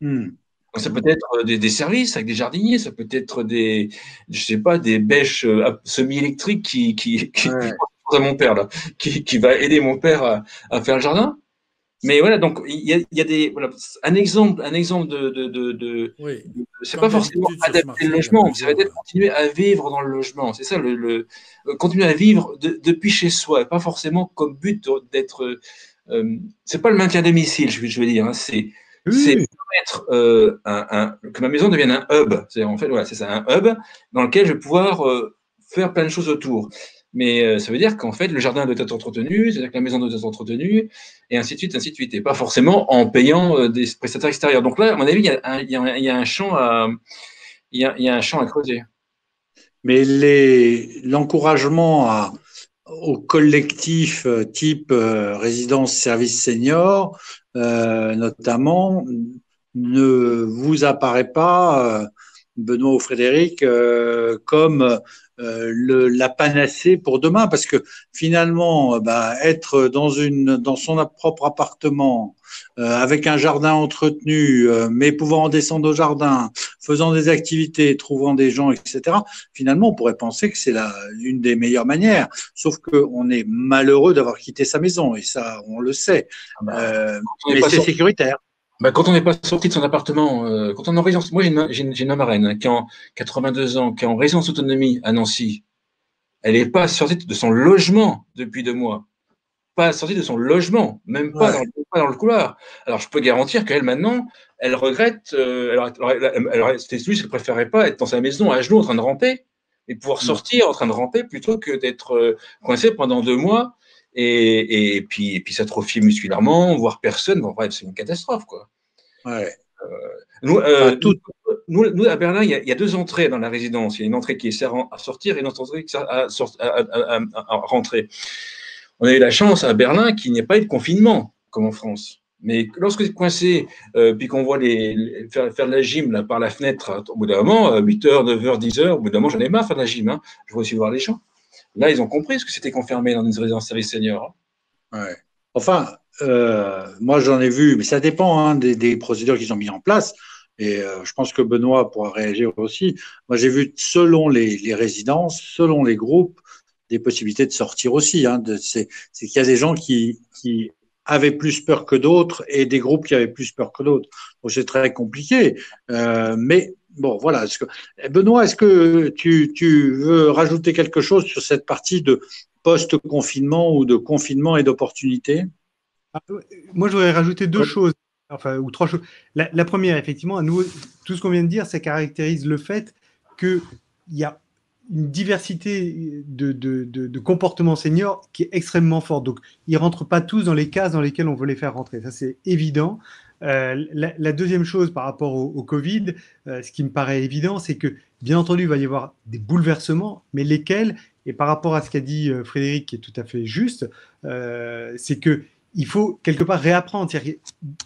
Donc, ça peut être des services avec des jardiniers, ça peut être je sais pas, des bêches semi-électriques qui à mon père là, qui va aider mon père à faire le jardin. Mais voilà, donc il y a un exemple de oui, c'est pas forcément adapter le logement, ça va être continuer à vivre dans le logement. C'est ça continuer à vivre depuis chez soi, pas forcément comme but d'être. C'est pas le maintien à domicile, je veux dire. Hein, c'est permettre que ma maison devienne un hub. C'est en fait, voilà, c'est ça, un hub dans lequel je vais pouvoir faire plein de choses autour. Mais ça veut dire qu'en fait, le jardin doit être entretenu, c'est-à-dire que la maison doit être entretenue, et ainsi de suite, ainsi de suite. Et pas forcément en payant des prestataires extérieurs. Donc là, à mon avis, il y a un champ à creuser. Mais l'encouragement au collectif type résidence service senior, notamment, ne vous apparaît pas, Benoît ou Frédéric, comme la panacée pour demain, parce que finalement, être dans son propre appartement, avec un jardin entretenu, mais pouvant en descendre au jardin, faisant des activités, trouvant des gens, etc. Finalement, on pourrait penser que c'est une des meilleures manières. Sauf qu'on est malheureux d'avoir quitté sa maison, et ça, on le sait. Mais c'est sécuritaire. Quand on n'est pas sorti de son appartement, quand on est en résidence, moi j'ai une marraine qui a 82 ans, qui est en résidence autonomie à Nancy. Elle n'est pas sortie de son logement depuis 2 mois. Pas sortie de son logement, même pas, dans le couloir. Alors je peux garantir qu'elle maintenant, elle regrette, c'était lui, elle préférait pas être dans sa maison à genoux en train de ramper, et pouvoir sortir en train de ramper plutôt que d'être coincé pendant 2 mois et puis s'atrophier musculairement, voir personne. Bon, bref, c'est une catastrophe, quoi. Ouais. Nous, à Berlin, il y a 2 entrées dans la résidence. Il y a une entrée qui sert à sortir et une autre entrée qui sert à rentrer. On a eu la chance à Berlin qu'il n'y ait pas eu de confinement, comme en France. Mais lorsque tu es coincé, puis qu'on voit faire de la gym là, par la fenêtre, au bout d'un moment, 8h, 9h, 10h, au bout d'un moment, j'en ai marre de faire de la gym. Hein. Je veux aussi voir les gens. Là, ils ont compris ce que c'était qu'enfermé dans une résidence service senior. Hein. Ouais. Enfin, moi, j'en ai vu, mais ça dépend des procédures qu'ils ont mis en place. et je pense que Benoît pourra réagir aussi. Moi, j'ai vu selon les résidences, selon les groupes, des possibilités de sortir aussi. Hein, c'est qu'il y a des gens qui avaient plus peur que d'autres et des groupes qui avaient plus peur que d'autres. Donc c'est très compliqué. Mais bon, voilà. Benoît, est-ce que tu veux rajouter quelque chose sur cette partie de post-confinement ou de confinement et d'opportunités? Moi, je voudrais rajouter deux choses, enfin, ou trois choses. La première, effectivement, à nouveau, tout ce qu'on vient de dire, ça caractérise le fait qu'il y a une diversité de comportements seniors qui est extrêmement forte. Donc, ils ne rentrent pas tous dans les cases dans lesquelles on veut les faire rentrer. Ça, c'est évident. La deuxième chose par rapport au Covid, ce qui me paraît évident, c'est que, bien entendu, il va y avoir des bouleversements, mais lesquels, et par rapport à ce qu'a dit Frédéric, qui est tout à fait juste, c'est que il faut quelque part réapprendre.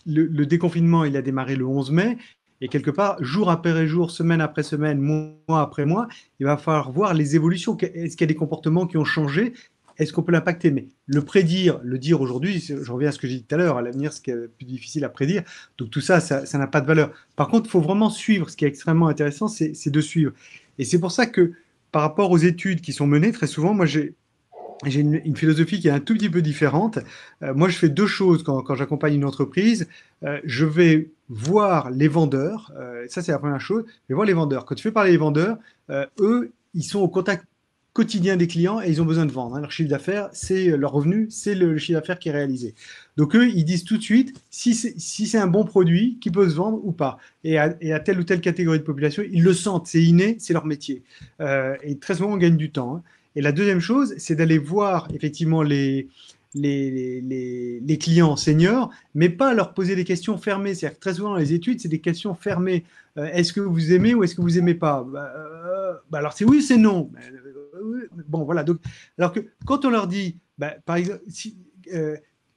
Le déconfinement, il a démarré le 11 mai, et quelque part, jour après jour, semaine après semaine, mois après mois, il va falloir voir les évolutions. Est-ce qu'il y a des comportements qui ont changé? Est-ce qu'on peut l'impacter? Mais le prédire, le dire aujourd'hui, je reviens à ce que j'ai dit tout à l'heure, à l'avenir, ce qui est plus difficile à prédire. Donc tout ça, ça n'a pas de valeur. Par contre, il faut vraiment suivre. Ce qui est extrêmement intéressant, c'est de suivre. Et c'est pour ça que, par rapport aux études qui sont menées, très souvent, moi, j'ai une philosophie qui est un tout petit peu différente. Moi, je fais deux choses quand j'accompagne une entreprise. Je vais voir les vendeurs. Ça, c'est la première chose. Je vais voir les vendeurs. Quand tu fais parler les vendeurs, eux, ils sont au contact quotidien des clients et ils ont besoin de vendre. Hein. Leur chiffre d'affaires, c'est leur revenu, c'est le chiffre d'affaires qui est réalisé. Donc, eux, ils disent tout de suite si c'est un bon produit qui peut se vendre ou pas. Et à telle ou telle catégorie de population, ils le sentent. C'est inné, c'est leur métier. Et très souvent, on gagne du temps. Hein. Et la deuxième chose, c'est d'aller voir effectivement les clients seniors, mais pas leur poser des questions fermées. C'est-à-dire que très souvent dans les études, c'est des questions fermées. Est-ce que vous aimez ou est-ce que vous aimez pas? Alors c'est oui, c'est non. Bon, voilà. Donc, alors que quand on leur dit, par exemple,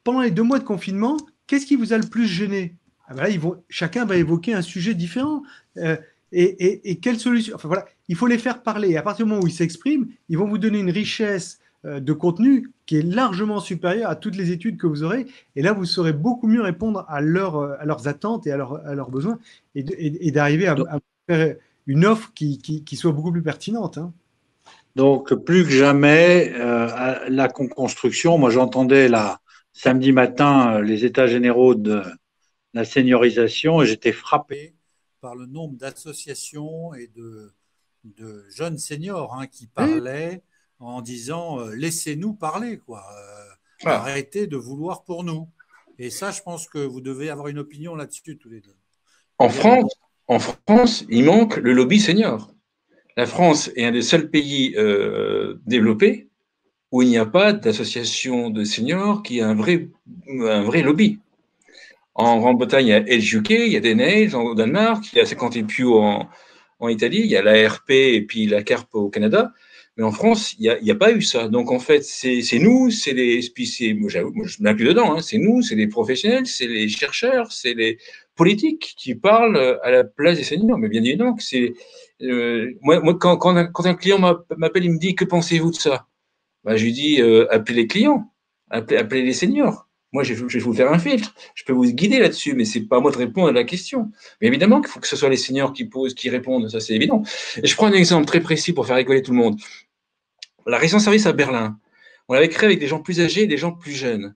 pendant les 2 mois de confinement, qu'est-ce qui vous a le plus gêné? Là, chacun va évoquer un sujet différent. Et quelle solution? Enfin voilà, il faut les faire parler. Et à partir du moment où ils s'expriment, ils vont vous donner une richesse de contenu qui est largement supérieure à toutes les études que vous aurez. Et là, vous saurez beaucoup mieux répondre à leurs attentes et à leurs besoins et d'arriver à faire une offre qui soit beaucoup plus pertinente. Hein. Donc, plus que jamais, la construction, moi j'entendais samedi matin les états généraux de la seniorisation et j'étais frappé par le nombre d'associations et de jeunes seniors qui parlaient en disant laissez-nous parler, quoi. Arrêtez de vouloir pour nous. Et ça, je pense que vous devez avoir une opinion là-dessus tous les deux. En France, il manque le lobby senior. La France est un des seuls pays développés où il n'y a pas d'association de seniors qui a un vrai lobby. En Grande-Bretagne, il y a Age UK, il y a Denage au Danemark, il y a 50 Pew en Italie, il y a l'ARP et puis la CARP au Canada. Mais en France, il n'y a pas eu ça. Donc, en fait, c'est nous, c'est les. Moi, je m'inclus dedans, hein, c'est nous, c'est les professionnels, c'est les chercheurs, c'est les politiques qui parlent à la place des seniors. Mais bien évidemment que c'est. Moi, quand un client m'appelle, il me dit que pensez-vous de ça? Je lui dis appelez les clients, appelez les seniors. Moi, je vais vous faire un filtre. Je peux vous guider là-dessus, mais c'est pas à moi de répondre à la question. Mais évidemment qu'il faut que ce soit les seniors qui posent, qui répondent. Ça, c'est évident. Et je prends un exemple très précis pour faire rigoler tout le monde. La résidence-service à Berlin, on l'avait créée avec des gens plus âgés et des gens plus jeunes.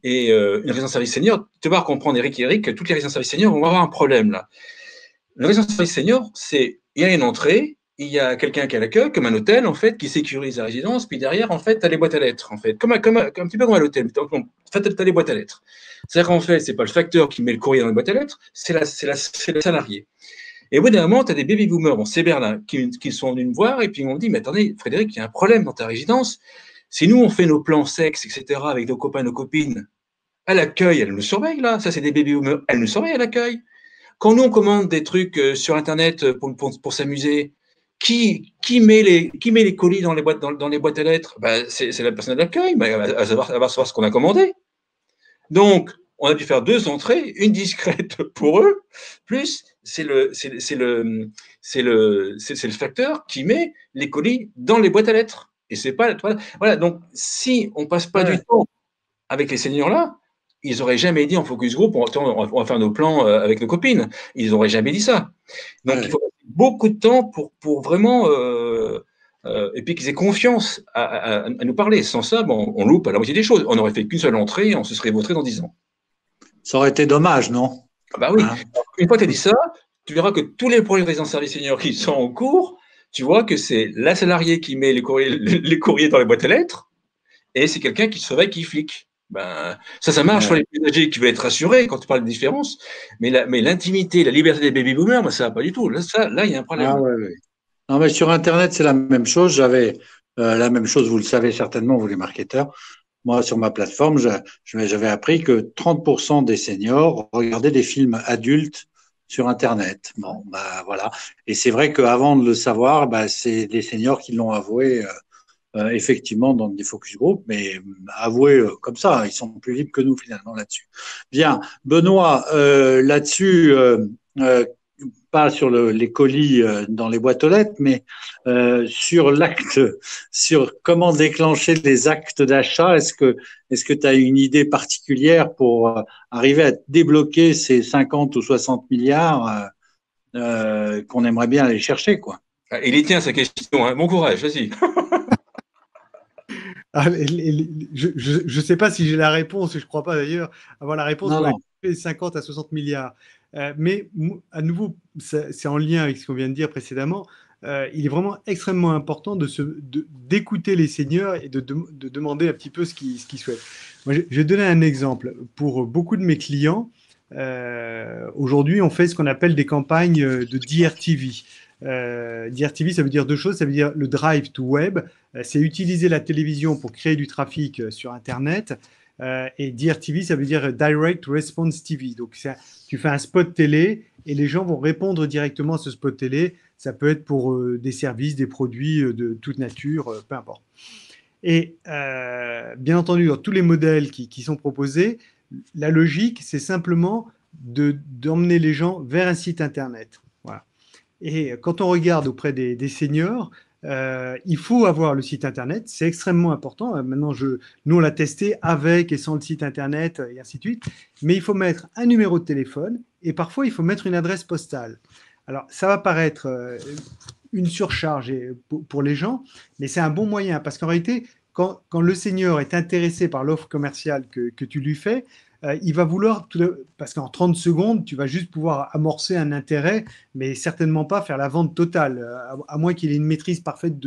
Et une résidence-service senior, tu vas comprendre, Eric et Eric, que toutes les résidences-service seniors vont avoir un problème là. Une résidence-service senior, c'est il y a une entrée, il y a quelqu'un qui a l'accueil, comme un hôtel, en fait, qui sécurise la résidence, puis derrière, en fait, tu as les boîtes à lettres, en fait, comme un petit peu comme à l'hôtel, mais en fait, tu as les boîtes à lettres. C'est-à-dire qu'en fait, c'est pas le facteur qui met le courrier dans les boîtes à lettres, c'est le salarié. Et au bout d'un moment, tu as des baby-boomers, bon, c'est Berlin, qui sont venus me voir, et puis ils m'ont dit, mais attendez, Frédéric, il y a un problème dans ta résidence. Si nous, on fait nos plans sexe, etc., avec nos copains, nos copines, à l'accueil, elle nous surveille, là. Ça, c'est des baby-boomers, elle nous surveille à l'accueil. Quand nous, on commande des trucs sur Internet pour s'amuser, qui met les colis dans les boîtes à lettres? C'est la personne de l'accueil, mais elle va savoir ce qu'on a commandé. Donc, on a dû faire 2 entrées, une discrète pour eux, plus c'est le facteur qui met les colis dans les boîtes à lettres. Et c'est pas voilà. Donc, si on passe pas du temps avec les seniors là, ils n'auraient jamais dit en focus group, on va faire nos plans avec nos copines. Ils n'auraient jamais dit ça. Donc, il faut beaucoup de temps pour vraiment… et puis qu'ils aient confiance à nous parler. Sans ça, bon, on loupe à la moitié des choses. On n'aurait fait qu'une seule entrée et on se serait vautré dans 10 ans. Ça aurait été dommage, non? Ah bah oui. Une fois que tu as dit ça, tu verras que tous les projets de résidence service senior qui sont en cours, tu vois que c'est la salariée qui met les courriers dans les boîtes aux lettres et c'est quelqu'un qui se réveille, qui flique. Ben, ça marche sur les plus âgés qui veulent être rassurés quand tu parles de différence, mais l'intimité, la liberté des baby boomers, moi, ça va pas du tout. Là, il y a un problème. Ah, ouais. Non, mais sur Internet, c'est la même chose. J'avais la même chose, vous le savez certainement, vous les marketeurs. Moi, sur ma plateforme, j'avais appris que 30% des seniors regardaient des films adultes sur Internet. Bon, bah voilà. Et c'est vrai qu'avant de le savoir, bah, c'est des seniors qui l'ont avoué effectivement dans des focus group, mais avoué comme ça, ils sont plus libres que nous finalement là-dessus. Bien, Benoît, là-dessus, pas sur les colis dans les boîtes aux lettres, mais sur l'acte, sur comment déclencher les actes d'achat. Est-ce que tu as une idée particulière pour arriver à débloquer ces 50 ou 60 milliards qu'on aimerait bien aller chercher, quoi? Il y tient sa question, hein. Bon courage, vas-y. Je ne sais pas si j'ai la réponse, je ne crois pas d'ailleurs avoir la réponse pour les 50 à 60 milliards. Mais à nouveau, c'est en lien avec ce qu'on vient de dire précédemment. Il est vraiment extrêmement important d'écouter les seniors et de demander un petit peu ce qu'ils souhaitent. Moi, je vais donner un exemple. Pour beaucoup de mes clients, aujourd'hui, on fait ce qu'on appelle des campagnes de DRTV. DRTV, ça veut dire deux choses. Ça veut dire le drive to web, c'est utiliser la télévision pour créer du trafic sur Internet. Et DRTV, ça veut dire Direct Response TV. Donc, tu fais un spot télé et les gens vont répondre directement à ce spot télé. Ça peut être pour des services, des produits de toute nature, peu importe. Et bien entendu, dans tous les modèles qui sont proposés, la logique, c'est simplement d'emmener les gens vers un site Internet. Voilà. Et quand on regarde auprès des seniors, il faut avoir le site Internet, c'est extrêmement important. Maintenant, nous, on l'a testé avec et sans le site Internet et ainsi de suite. Mais il faut mettre un numéro de téléphone et parfois, il faut mettre une adresse postale. Alors, ça va paraître une surcharge pour les gens, mais c'est un bon moyen parce qu'en réalité, quand le senior est intéressé par l'offre commerciale que tu lui fais, il va vouloir, parce qu'en 30 secondes, tu vas juste pouvoir amorcer un intérêt, mais certainement pas faire la vente totale, à moins qu'il ait une maîtrise parfaite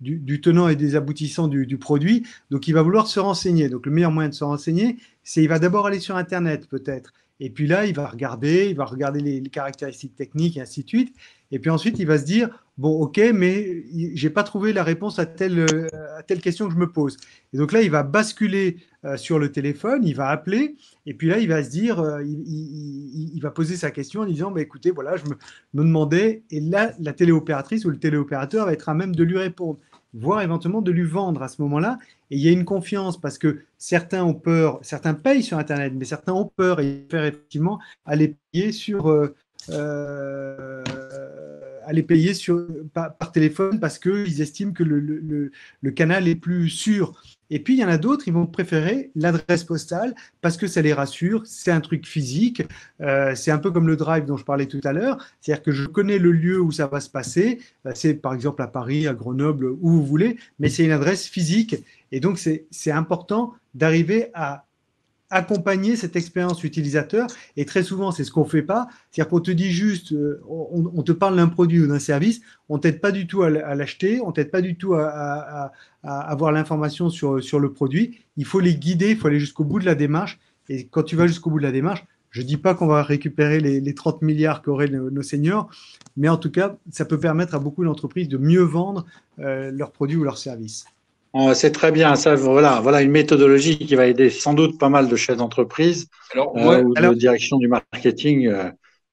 du tenant et des aboutissants du produit. Donc, il va vouloir se renseigner. Donc, le meilleur moyen de se renseigner, c'est il va d'abord aller sur Internet, peut-être. Et puis là, il va regarder les caractéristiques techniques et ainsi de suite. Et puis ensuite, il va se dire, bon, ok, mais j'ai pas trouvé la réponse à telle question que je me pose. Et donc là, il va basculer sur le téléphone, il va appeler, et puis là, il va se dire, il va poser sa question en disant, bah, écoutez, voilà, je me demandais, et là, la téléopératrice ou le téléopérateur va être à même de lui répondre, voire éventuellement de lui vendre à ce moment-là. Et il y a une confiance parce que certains ont peur, certains payent sur Internet, mais certains ont peur et faire effectivement aller payer par téléphone parce qu'ils estiment que le canal est plus sûr. Et puis, il y en a d'autres, ils vont préférer l'adresse postale parce que ça les rassure, c'est un truc physique, c'est un peu comme le drive dont je parlais tout à l'heure, c'est-à-dire que je connais le lieu où ça va se passer, c'est par exemple à Paris, à Grenoble, où vous voulez, mais c'est une adresse physique. Et donc, c'est important d'arriver à accompagner cette expérience utilisateur. Et très souvent, c'est ce qu'on ne fait pas. C'est-à-dire qu'on te dit juste, on te parle d'un produit ou d'un service, on ne t'aide pas du tout à l'acheter, on ne t'aide pas du tout à avoir l'information sur le produit. Il faut les guider, il faut aller jusqu'au bout de la démarche. Et quand tu vas jusqu'au bout de la démarche, je ne dis pas qu'on va récupérer les 30 milliards qu'auraient nos seniors, mais en tout cas, ça peut permettre à beaucoup d'entreprises de mieux vendre leurs produits ou leurs services. C'est très bien. Ça, voilà une méthodologie qui va aider sans doute pas mal de chefs d'entreprise ou de direction du marketing.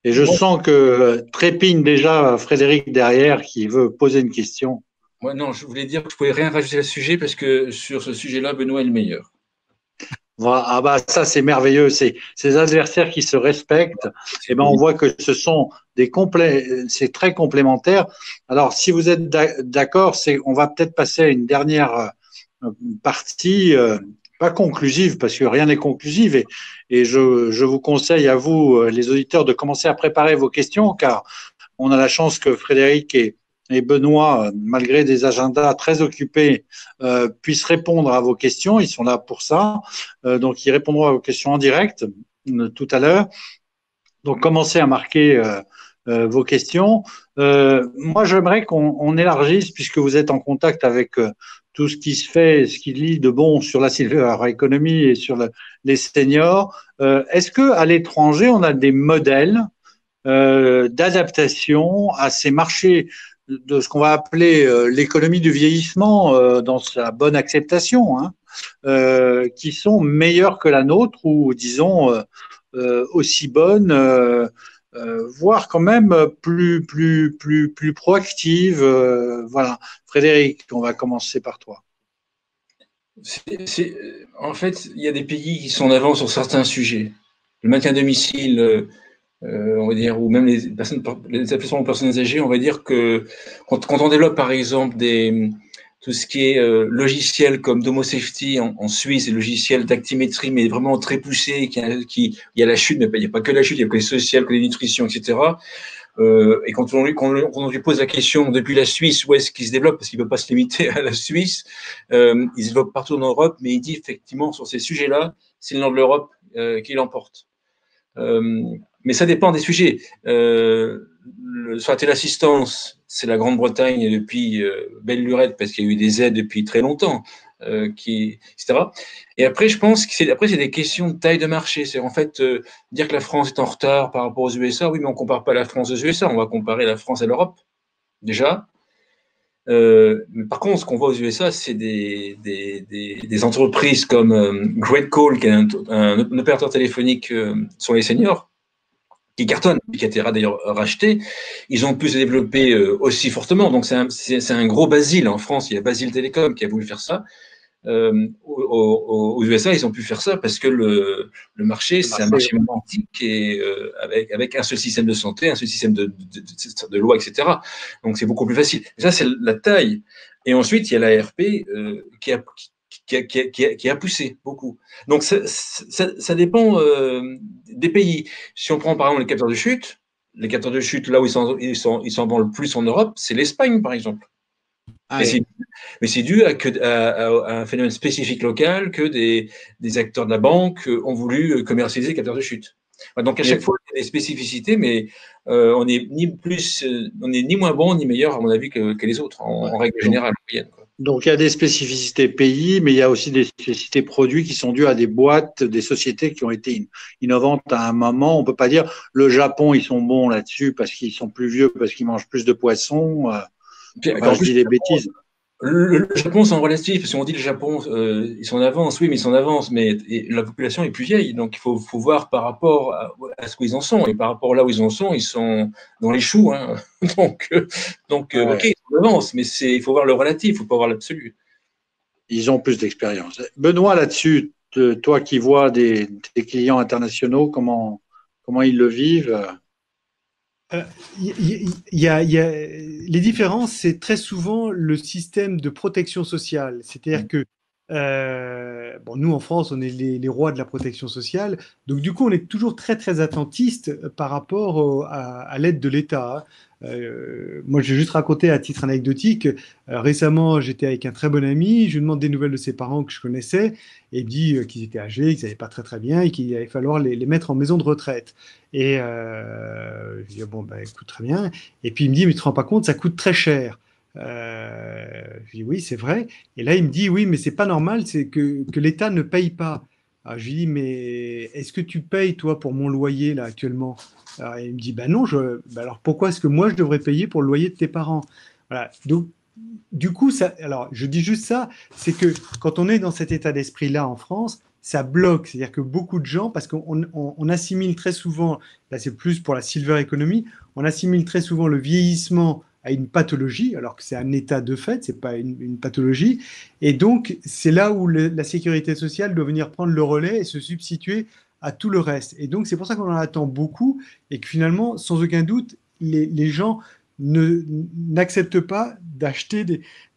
Et je sens que trépigne déjà Frédéric derrière qui veut poser une question. Moi, non, je voulais dire que je ne pouvais rien rajouter à ce sujet parce que sur ce sujet-là, Benoît est le meilleur. Ah bah ça c'est merveilleux, c'est ces adversaires qui se respectent. Et ben on voit que ce sont c'est très complémentaire. Alors si vous êtes d'accord, on va peut-être passer à une dernière partie pas conclusive, parce que rien n'est conclusif. Et je vous conseille à vous, les auditeurs, de commencer à préparer vos questions, car on a la chance que Frédéric et Benoît, malgré des agendas très occupés, puissent répondre à vos questions. Ils sont là pour ça. Donc, ils répondront à vos questions en direct tout à l'heure. Donc, commencez à marquer vos questions. Moi, j'aimerais qu'on élargisse, puisque vous êtes en contact avec tout ce qui se fait, ce qui lit de bon sur la silver economy et sur les seniors. Est-ce qu'à l'étranger, on a des modèles d'adaptation à ces marchés de ce qu'on va appeler l'économie du vieillissement dans sa bonne acceptation, hein, qui sont meilleurs que la nôtre ou disons aussi bonnes, voire quand même plus proactives. Voilà, Frédéric, on va commencer par toi. En fait, il y a des pays qui sont en avance sur certains sujets. Le maintien à domicile, on va dire, ou même les établissements aux personnes âgées, on va dire que quand on développe par exemple tout ce qui est logiciel comme Domo Safety en Suisse, et logiciel d'actimétrie, mais vraiment très poussé, il y a la chute, mais il n'y a pas que la chute, il y a que les sociales, que les nutritions, etc. Et quand on lui pose la question depuis la Suisse, où est-ce qu'il se développe, parce qu'il ne peut pas se limiter à la Suisse, il se développe partout en Europe, mais il dit effectivement sur ces sujets-là, c'est le nord de l'Europe qui l'emporte. Mais ça dépend des sujets. Sur la téléassistance, c'est la Grande-Bretagne depuis belle lurette, parce qu'il y a eu des aides depuis très longtemps, etc. Et après, je pense que c'est des questions de taille de marché. C'est en fait dire que la France est en retard par rapport aux USA. Oui, mais on ne compare pas la France aux USA, on va comparer la France à l'Europe, déjà. Mais par contre, ce qu'on voit aux USA, c'est des entreprises comme Great Call, qui est un opérateur téléphonique sur les seniors, qui cartonne, qui a été d'ailleurs racheté. Ils ont pu se développer aussi fortement. Donc, c'est un gros Basile. En France, il y a Basile Télécom qui a voulu faire ça. Aux USA, ils ont pu faire ça parce que le marché, c'est un marché magnétique et avec un seul système de santé, un seul système de loi, etc. Donc, c'est beaucoup plus facile. Et ça, c'est la taille. Et ensuite, il y a l'ARP qui a poussé beaucoup. Donc, ça dépend des pays. Si on prend par exemple les capteurs de chute, là où ils s'en vendent le plus en Europe, c'est l'Espagne, par exemple. Mais c'est dû à un phénomène spécifique local que des acteurs de la banque ont voulu commercialiser les capteurs de chute. Donc, à chaque fois, il y a des spécificités, mais on n'est ni moins bon ni meilleur, à mon avis, que les autres, en règle générale. Donc, il y a des spécificités pays, mais il y a aussi des spécificités produits qui sont dues à des boîtes, des sociétés qui ont été innovantes à un moment. On ne peut pas dire le Japon, ils sont bons là-dessus parce qu'ils sont plus vieux, parce qu'ils mangent plus de poissons. Enfin, je dis des bêtises. Le Japon, c'est en relatif, parce qu'on dit le Japon, ils sont en avance, oui, mais ils sont en avance, mais la population est plus vieille, donc il faut voir par rapport à ce qu'ils en sont, et par rapport là où ils en sont, ils sont dans les choux, hein. Donc, ok, ils sont en avance, mais il faut voir le relatif, il ne faut pas voir l'absolu. Ils ont plus d'expérience. Benoît, là-dessus, toi qui vois des clients internationaux, comment ils le vivent? Les différences, c'est très souvent le système de protection sociale. C'est-à-dire que, nous en France, on est les rois de la protection sociale. Donc, du coup, on est toujours très, très attentiste par rapport à l'aide de l'État. Moi, je vais juste raconter à titre anecdotique. Récemment, j'étais avec un très bon ami. Je lui demande des nouvelles de ses parents que je connaissais. Et il me dit qu'ils étaient âgés, qu'ils n'allaient pas très, très bien et qu'il allait falloir les mettre en maison de retraite. Et je lui dis, bon, écoute, très bien. Et puis il me dit, mais tu te rends pas compte, ça coûte très cher. Je lui dis, oui, c'est vrai. Et là, il me dit, oui, mais c'est pas normal, c'est que l'État ne paye pas. Alors, je lui dis, mais est-ce que tu payes, toi, pour mon loyer, là, actuellement? Alors, il me dit, non, alors pourquoi est-ce que moi, je devrais payer pour le loyer de tes parents? Voilà. Donc, du coup, alors, je dis juste ça, c'est que quand on est dans cet état d'esprit-là en France, ça bloque. C'est-à-dire que beaucoup de gens, parce qu'on assimile très souvent, là c'est plus pour la silver economy, on assimile très souvent le vieillissement à une pathologie, alors que c'est un état de fait, c'est pas une pathologie. Et donc, c'est là où la sécurité sociale doit venir prendre le relais et se substituer à tout le reste. Et donc, c'est pour ça qu'on en attend beaucoup et que finalement, sans aucun doute, les gens n'acceptent pas d'acheter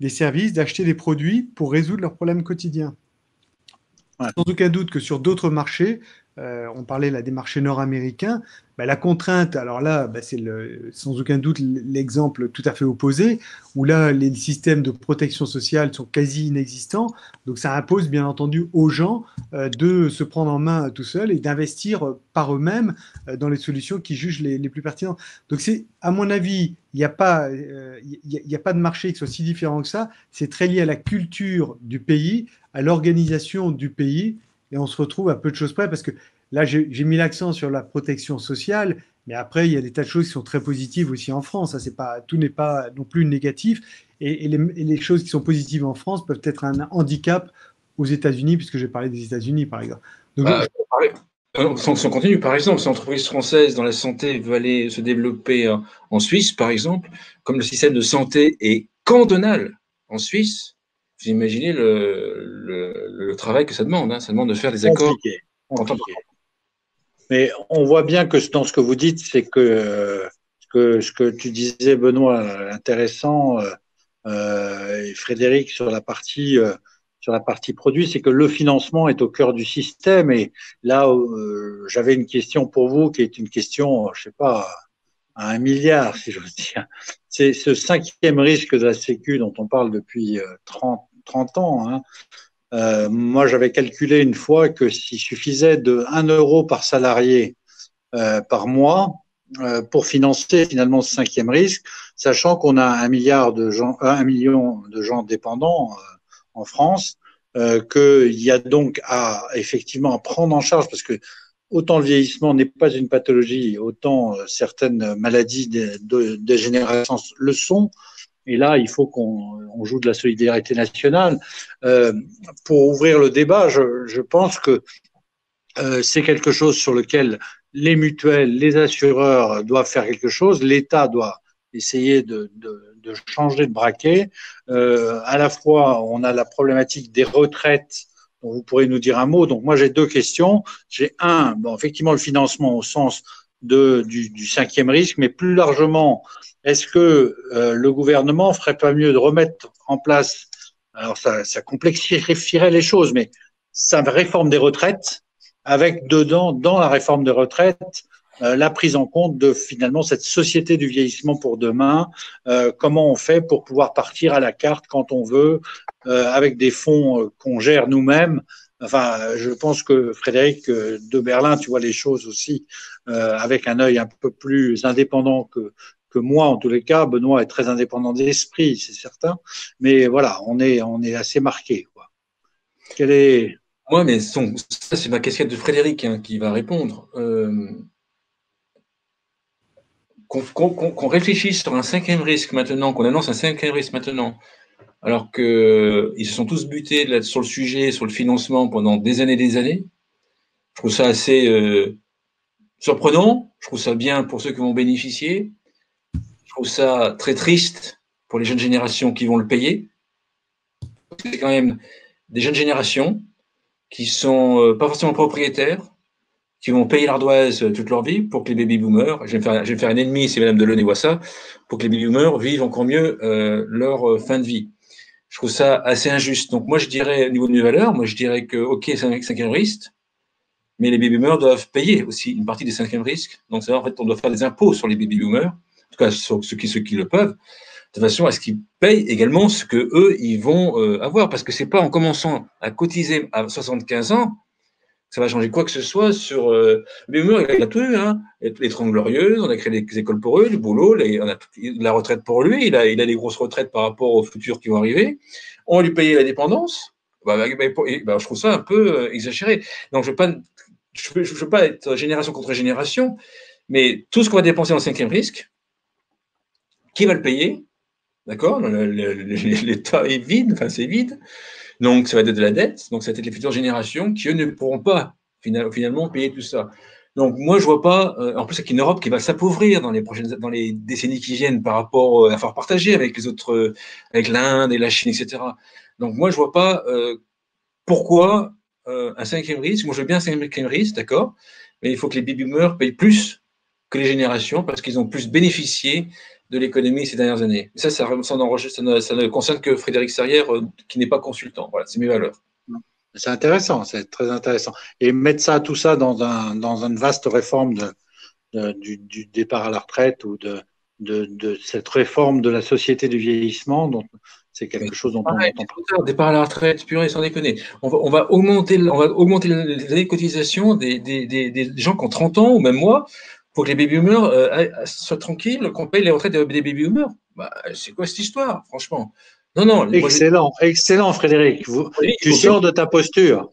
des services, d'acheter des produits pour résoudre leurs problèmes quotidiens. Ouais. sans aucun doute que sur d'autres marchés, on parlait là des marchés nord-américains, bah, la contrainte, alors là, bah, c'est sans aucun doute l'exemple tout à fait opposé, où là, les systèmes de protection sociale sont quasi inexistants. Donc ça impose bien entendu aux gens de se prendre en main tout seuls et d'investir par eux-mêmes dans les solutions qu'ils jugent les plus pertinentes. Donc c'est, à mon avis, il n'y a pas, y a pas de marché qui soit si différent que ça. C'est très lié à la culture du pays, à l'organisation du pays, et on se retrouve à peu de choses près parce que là, j'ai mis l'accent sur la protection sociale, mais après, il y a des tas de choses qui sont très positives aussi en France. Ça, c'est pas, tout n'est pas non plus négatif. Et les choses qui sont positives en France peuvent être un handicap aux États-Unis, puisque j'ai parlé des États-Unis, par exemple. Donc, Si on continue, par exemple, si l'entreprise française dans la santé veut aller se développer en Suisse, par exemple, comme le système de santé est cantonal en Suisse, vous imaginez le travail que ça demande. Hein. Ça demande de faire des accords. Compliqué. Mais on voit bien que dans ce que vous dites, c'est que ce que tu disais, Benoît, intéressant, et Frédéric, sur la partie produit, c'est que le financement est au cœur du système. Et là, j'avais une question pour vous, qui est une question, je sais pas, à 1 milliard, si j'ose dire. C'est ce 5e risque de la Sécu dont on parle depuis 30 ans. Hein. Moi, j'avais calculé une fois que s'il suffisait de 1 euro par salarié par mois pour financer finalement ce 5e risque, sachant qu'on a 1 milliard de gens, 1 million de gens dépendants en France, qu'il y a donc effectivement à prendre en charge, parce que autant le vieillissement n'est pas une pathologie, autant certaines maladies de dégénérescence le sont. Et là, il faut qu'on joue de la solidarité nationale. Pour ouvrir le débat, je pense que c'est quelque chose sur lequel les mutuelles, les assureurs doivent faire quelque chose. L'État doit essayer de changer de braquet. À la fois, on a la problématique des retraites, dont vous pourrez nous dire un mot. Donc, moi, j'ai 2 questions. J'ai effectivement, le financement au sens du 5e risque, mais plus largement, est-ce que le gouvernement ferait pas mieux de remettre en place, alors ça complexifierait les choses, mais sa réforme des retraites, avec dedans, dans la réforme des retraites, la prise en compte de finalement cette société du vieillissement pour demain, comment on fait pour pouvoir partir à la carte quand on veut, avec des fonds qu'on gère nous-mêmes. Enfin, je pense que Frédéric de Berlin, tu vois les choses aussi avec un œil un peu plus indépendant que moi, en tous les cas. Benoît est très indépendant d'esprit, c'est certain. Mais voilà, on est assez marqué. Quoi. Quel est... Moi, mais ça, c'est ma casquette de Frédéric hein, qui va répondre. Qu'on réfléchisse sur un 5e risque maintenant, qu'on annonce un 5e risque maintenant, alors qu'ils se sont tous butés là, sur le sujet, sur le financement pendant des années. Je trouve ça assez surprenant. Je trouve ça bien pour ceux qui vont bénéficier. Je trouve ça très triste pour les jeunes générations qui vont le payer. C'est quand même des jeunes générations qui sont pas forcément propriétaires, qui vont payer l'ardoise toute leur vie pour que les baby-boomers, je vais me faire un ennemi si Madame Delaunay voit ça, pour que les baby-boomers vivent encore mieux leur fin de vie. Je trouve ça assez injuste. Donc moi, je dirais, au niveau de mes valeurs, moi, je dirais que, OK, c'est un 5e risque, mais les baby-boomers doivent payer aussi une partie des 5e risques. Donc, c'est en fait, on doit faire des impôts sur les baby-boomers, en tout cas sur ceux qui le peuvent, de façon à ce qu'ils payent également ce que eux ils vont avoir. Parce que c'est pas en commençant à cotiser à 75 ans ça va changer quoi que ce soit sur le baby-boomer, il a tout eu, hein. Les 30 glorieuses, on a créé des écoles pour eux, le boulot, on a la retraite pour lui, il a des grosses retraites par rapport aux futurs qui vont arriver. On lui payait la dépendance. Je trouve ça un peu exagéré. Donc, je ne veux pas être génération contre génération, mais tout ce qu'on va dépenser en 5e risque, qui va le payer? D'accord? L'État est vide, enfin, c'est vide. Donc, ça va être de la dette. Donc, ça va être les futures générations qui, eux, ne pourront pas finalement payer tout ça. Donc, moi, je vois pas, en plus, avec une Europe qui va s'appauvrir dans les décennies qui viennent par rapport à l'effort partagé avec les autres, avec l'Inde et la Chine, etc. Donc, moi, je vois pas pourquoi un 5e risque. Moi, je veux bien un 5e risque, d'accord, mais il faut que les baby-boomers payent plus que les générations parce qu'ils ont plus bénéficié de l'économie ces dernières années. Et ça ne concerne que Frédéric Serrière, qui n'est pas consultant. Voilà, c'est mes valeurs. C'est intéressant, c'est très intéressant. Et mettre ça, tout ça dans une vaste réforme du départ à la retraite ou de cette réforme de la société du vieillissement, c'est quelque chose dont on entend parle. Départ à la retraite, purée, sans déconner. On va augmenter les années de cotisation des gens qui ont 30 ans, ou même moi, pour que les baby-boomers soient tranquilles, qu'on paye les retraites des baby-boomers. Bah, c'est quoi cette histoire, franchement? Non, non. Excellent, excellent, Frédéric. Tu sors de ta posture.